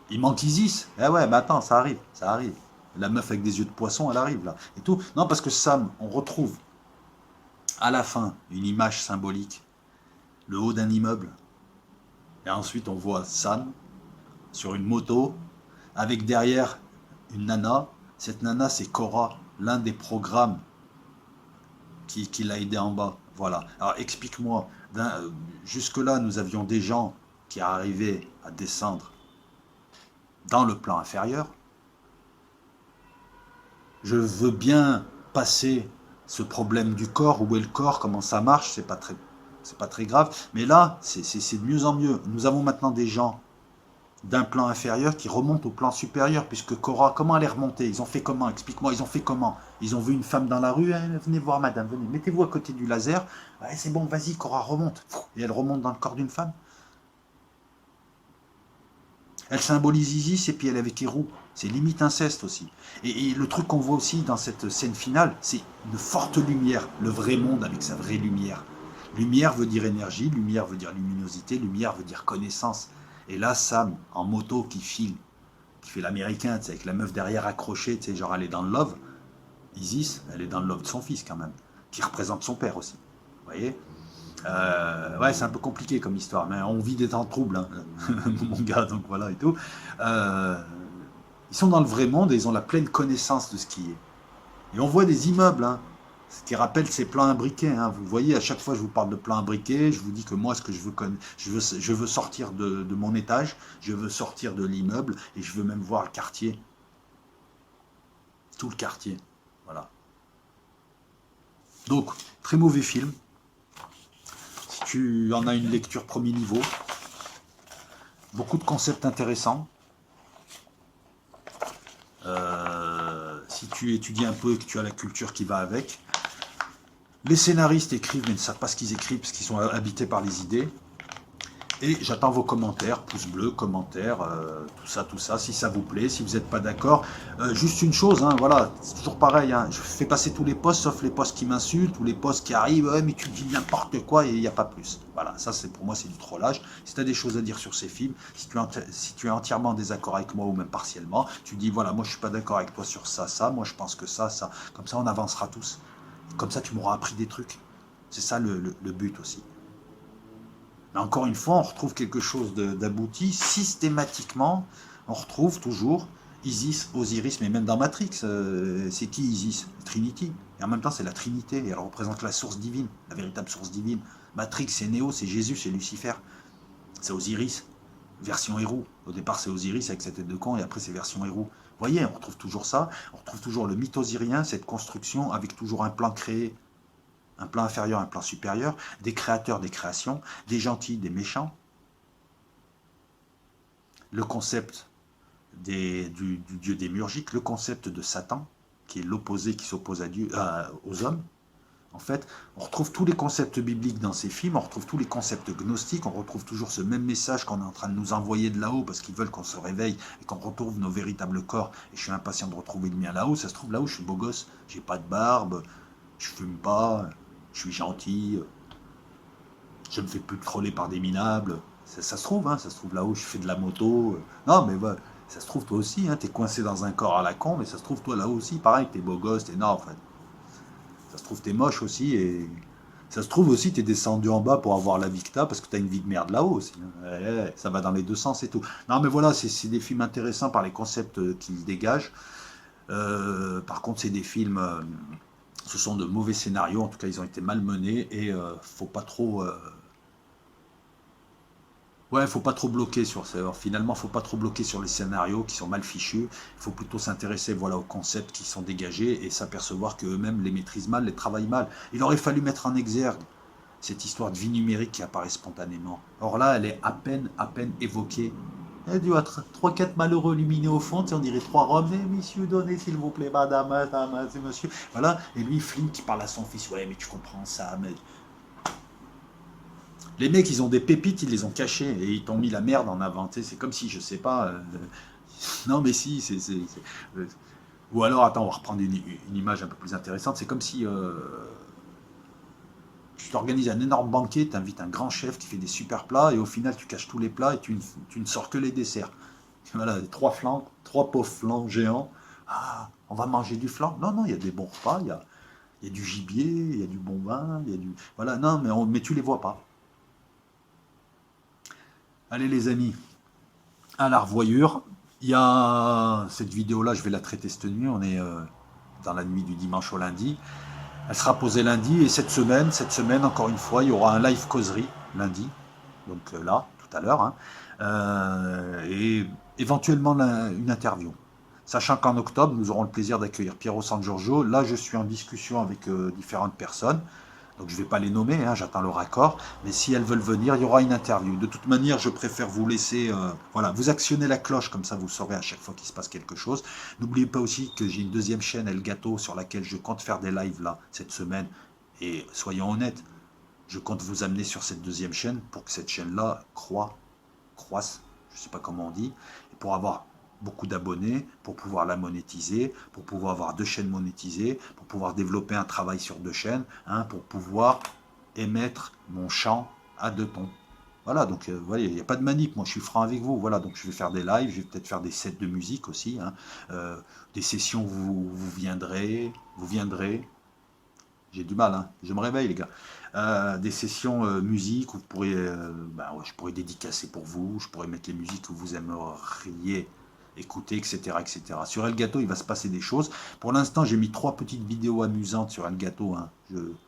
Il manque Isis. Eh ouais, mais attends, ça arrive, ça arrive. La meuf avec des yeux de poisson, elle arrive là. Et tout. Non, parce que Sam, on retrouve à la fin une image symbolique. Le haut d'un immeuble. Et ensuite, on voit Sam sur une moto, avec derrière une nana. Cette nana, c'est Cora, l'un des programmes qui l'a aidé en bas. Voilà. Alors, explique-moi. Jusque-là, nous avions des gens qui arrivaient à descendre dans le plan inférieur. Je veux bien passer ce problème du corps, où est le corps, comment ça marche, c'est pas très grave. Mais là, c'est de mieux en mieux. Nous avons maintenant des gens d'un plan inférieur qui remontent au plan supérieur, puisque Cora, comment elle est remontée? Ils ont fait comment? Explique-moi, ils ont fait comment? Ils ont vu une femme dans la rue, hein, venez voir madame, venez, mettez-vous à côté du laser. Ouais, c'est bon, vas-y, Cora, remonte. Et elle remonte dans le corps d'une femme. Elle symbolise Isis et puis elle est avec Héros. C'est limite inceste aussi. Et le truc qu'on voit aussi dans cette scène finale, c'est une forte lumière, le vrai monde avec sa vraie lumière. Lumière veut dire énergie, lumière veut dire luminosité, lumière veut dire connaissance. Et là, Sam, en moto, qui file, qui fait l'américain, avec la meuf derrière accrochée, genre elle est dans le love. Isis, elle est dans le love de son fils quand même, qui représente son père aussi. Vous voyez? Ouais, c'est un peu compliqué comme histoire, mais on vit des temps troubles, hein, mon gars, donc voilà et tout. Ils sont dans le vrai monde et ils ont la pleine connaissance de ce qui est. Et on voit des immeubles, hein, ce qui rappelle ces plans imbriqués. Hein. Vous voyez, à chaque fois je vous parle de plans imbriqués, je vous dis que moi, ce que je veux sortir de mon étage, je veux sortir de l'immeuble et je veux même voir le quartier. Tout le quartier. Voilà. Donc, très mauvais film. Si tu en as une lecture premier niveau, beaucoup de concepts intéressants. Si tu étudies un peu et que tu as la culture qui va avec. Les scénaristes écrivent mais ne savent pas ce qu'ils écrivent parce qu'ils sont habités par les idées. Et j'attends vos commentaires, pouces bleus, commentaires, tout ça, si ça vous plaît, si vous n'êtes pas d'accord. Juste une chose, hein, voilà, c'est toujours pareil, hein, je fais passer tous les posts, sauf les posts qui m'insultent, ou les posts qui arrivent, ouais, mais tu dis n'importe quoi et il n'y a pas plus. Voilà, ça c'est pour moi c'est du trollage. Si tu as des choses à dire sur ces films, si tu es entièrement en désaccord avec moi ou même partiellement, tu dis voilà, moi je suis pas d'accord avec toi sur ça, moi je pense que ça, comme ça on avancera tous. Comme ça tu m'auras appris des trucs. C'est ça le but aussi. Mais encore une fois, on retrouve quelque chose d'abouti. Systématiquement, on retrouve toujours Isis, Osiris, mais même dans Matrix, c'est qui Isis? Trinity. Et en même temps, c'est la Trinité. Et elle représente la source divine, la véritable source divine. Matrix, c'est Néo, c'est Jésus, c'est Lucifer. C'est Osiris, version héros. Au départ, c'est Osiris avec sa tête de con, et après, c'est version héros. Vous voyez, on retrouve toujours ça. On retrouve toujours le mythe osirien, cette construction avec toujours un plan créé. Un plan inférieur, un plan supérieur, des créateurs, des créations, des gentils, des méchants. Le concept du dieu démiurgique, le concept de Satan, qui est l'opposé qui s'oppose aux hommes. En fait, on retrouve tous les concepts bibliques dans ces films, on retrouve tous les concepts gnostiques, on retrouve toujours ce même message qu'on est en train de nous envoyer de là-haut parce qu'ils veulent qu'on se réveille et qu'on retrouve nos véritables corps. Et je suis impatient de retrouver le mien là-haut. Ça se trouve là-haut, je suis beau gosse, j'ai pas de barbe, je fume pas, je suis gentil, je me fais plus troller par des minables. Ça se trouve, hein, ça se trouve là-haut, je fais de la moto. Non, mais ouais, ça se trouve toi aussi, hein, t'es coincé dans un corps à la con, mais ça se trouve toi là-haut aussi, pareil, t'es beau gosse, t'es non, en fait. Ça se trouve t'es moche aussi, et ça se trouve aussi t'es descendu en bas pour avoir la vie que t'as, parce que t'as une vie de merde là-haut aussi. Hein. Ouais, ça va dans les deux sens et tout. Non, mais voilà, c'est des films intéressants par les concepts qu'ils dégagent. Par contre, c'est des films... ce sont de mauvais scénarios, en tout cas ils ont été mal menés, et faut pas trop Ouais, faut pas trop bloquer sur ça. Alors, finalement, faut pas trop bloquer sur les scénarios qui sont mal fichus. Il faut plutôt s'intéresser, voilà, aux concepts qui sont dégagés et s'apercevoir qu'eux-mêmes les maîtrisent mal, les travaillent mal. Il aurait fallu mettre en exergue cette histoire de vie numérique qui apparaît spontanément. Or là, elle est à peine évoquée. Il y a dû être 3-4 malheureux illuminés au fond, on dirait trois Roms. Eh, messieurs, donnez s'il vous plaît, madame, c'est monsieur. Voilà, et lui, Flynn qui parle à son fils. Ouais, mais tu comprends ça, mais les mecs, ils ont des pépites, ils les ont cachées et ils t'ont mis la merde en avant. Tu sais, c'est comme si, je sais pas. Non, mais si, ou alors, attends, on va reprendre une image un peu plus intéressante. C'est comme si tu t'organises un énorme banquet, tu invites un grand chef qui fait des super plats et au final, tu caches tous les plats et tu ne sors que les desserts. Voilà, trois flancs, trois pauvres flancs géants. Ah, on va manger du flanc. Non, non, il y a des bons repas, il y a du gibier, il y a du bon vin, il y a du. Voilà, non, mais tu les vois pas. Allez, les amis, à la revoyure. Il y a cette vidéo-là, je vais la traiter cette nuit. On est dans la nuit du dimanche au lundi. Elle sera posée lundi. Et cette semaine, encore une fois, il y aura un live causerie lundi. Donc là, tout à l'heure. Hein. Et éventuellement une interview. Sachant qu'en octobre, nous aurons le plaisir d'accueillir Piero San Giorgio. Là, je suis en discussion avec différentes personnes. Donc je ne vais pas les nommer, hein, j'attends leur accord. Mais si elles veulent venir, il y aura une interview. De toute manière, je préfère vous laisser... voilà, vous actionnez la cloche, comme ça vous saurez à chaque fois qu'il se passe quelque chose. N'oubliez pas aussi que j'ai une deuxième chaîne, El Gato, sur laquelle je compte faire des lives là, cette semaine. Et soyons honnêtes, je compte vous amener sur cette deuxième chaîne pour que cette chaîne-là croisse, je ne sais pas comment on dit, et pour avoir beaucoup d'abonnés, pour pouvoir la monétiser, pour pouvoir avoir deux chaînes monétisées, pour pouvoir développer un travail sur deux chaînes, hein, pour pouvoir émettre mon chant à deux tons. Voilà, donc vous voyez, il n'y a pas de manip, moi je suis franc avec vous. Voilà, donc je vais faire des lives, je vais peut-être faire des sets de musique aussi, hein, des sessions où vous viendrez, j'ai du mal, hein. Je me réveille, les gars. Des sessions musique où vous pourrez, ouais, je pourrais dédicacer pour vous, je pourrais mettre les musiques que vous aimeriez écouter, etc., etc. Sur Elgato, il va se passer des choses. Pour l'instant, j'ai mis 3 petites vidéos amusantes sur Elgato. Hein.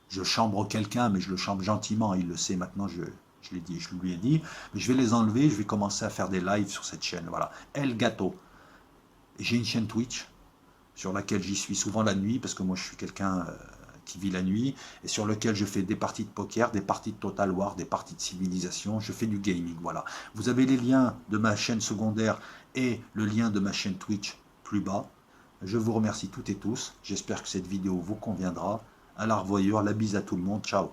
Je chambre quelqu'un, mais je le chambre gentiment. Il le sait maintenant, je l'ai dit, je lui ai dit. Mais je vais les enlever, je vais commencer à faire des lives sur cette chaîne. Voilà, Elgato. Et j'ai une chaîne Twitch sur laquelle j'y suis souvent la nuit, parce que moi je suis quelqu'un qui vit la nuit, et sur lequel je fais des parties de poker, des parties de Total War, des parties de civilisation, je fais du gaming, voilà. Vous avez les liens de ma chaîne secondaire et le lien de ma chaîne Twitch plus bas. Je vous remercie toutes et tous, j'espère que cette vidéo vous conviendra. À la revoyure, la bise à tout le monde, ciao.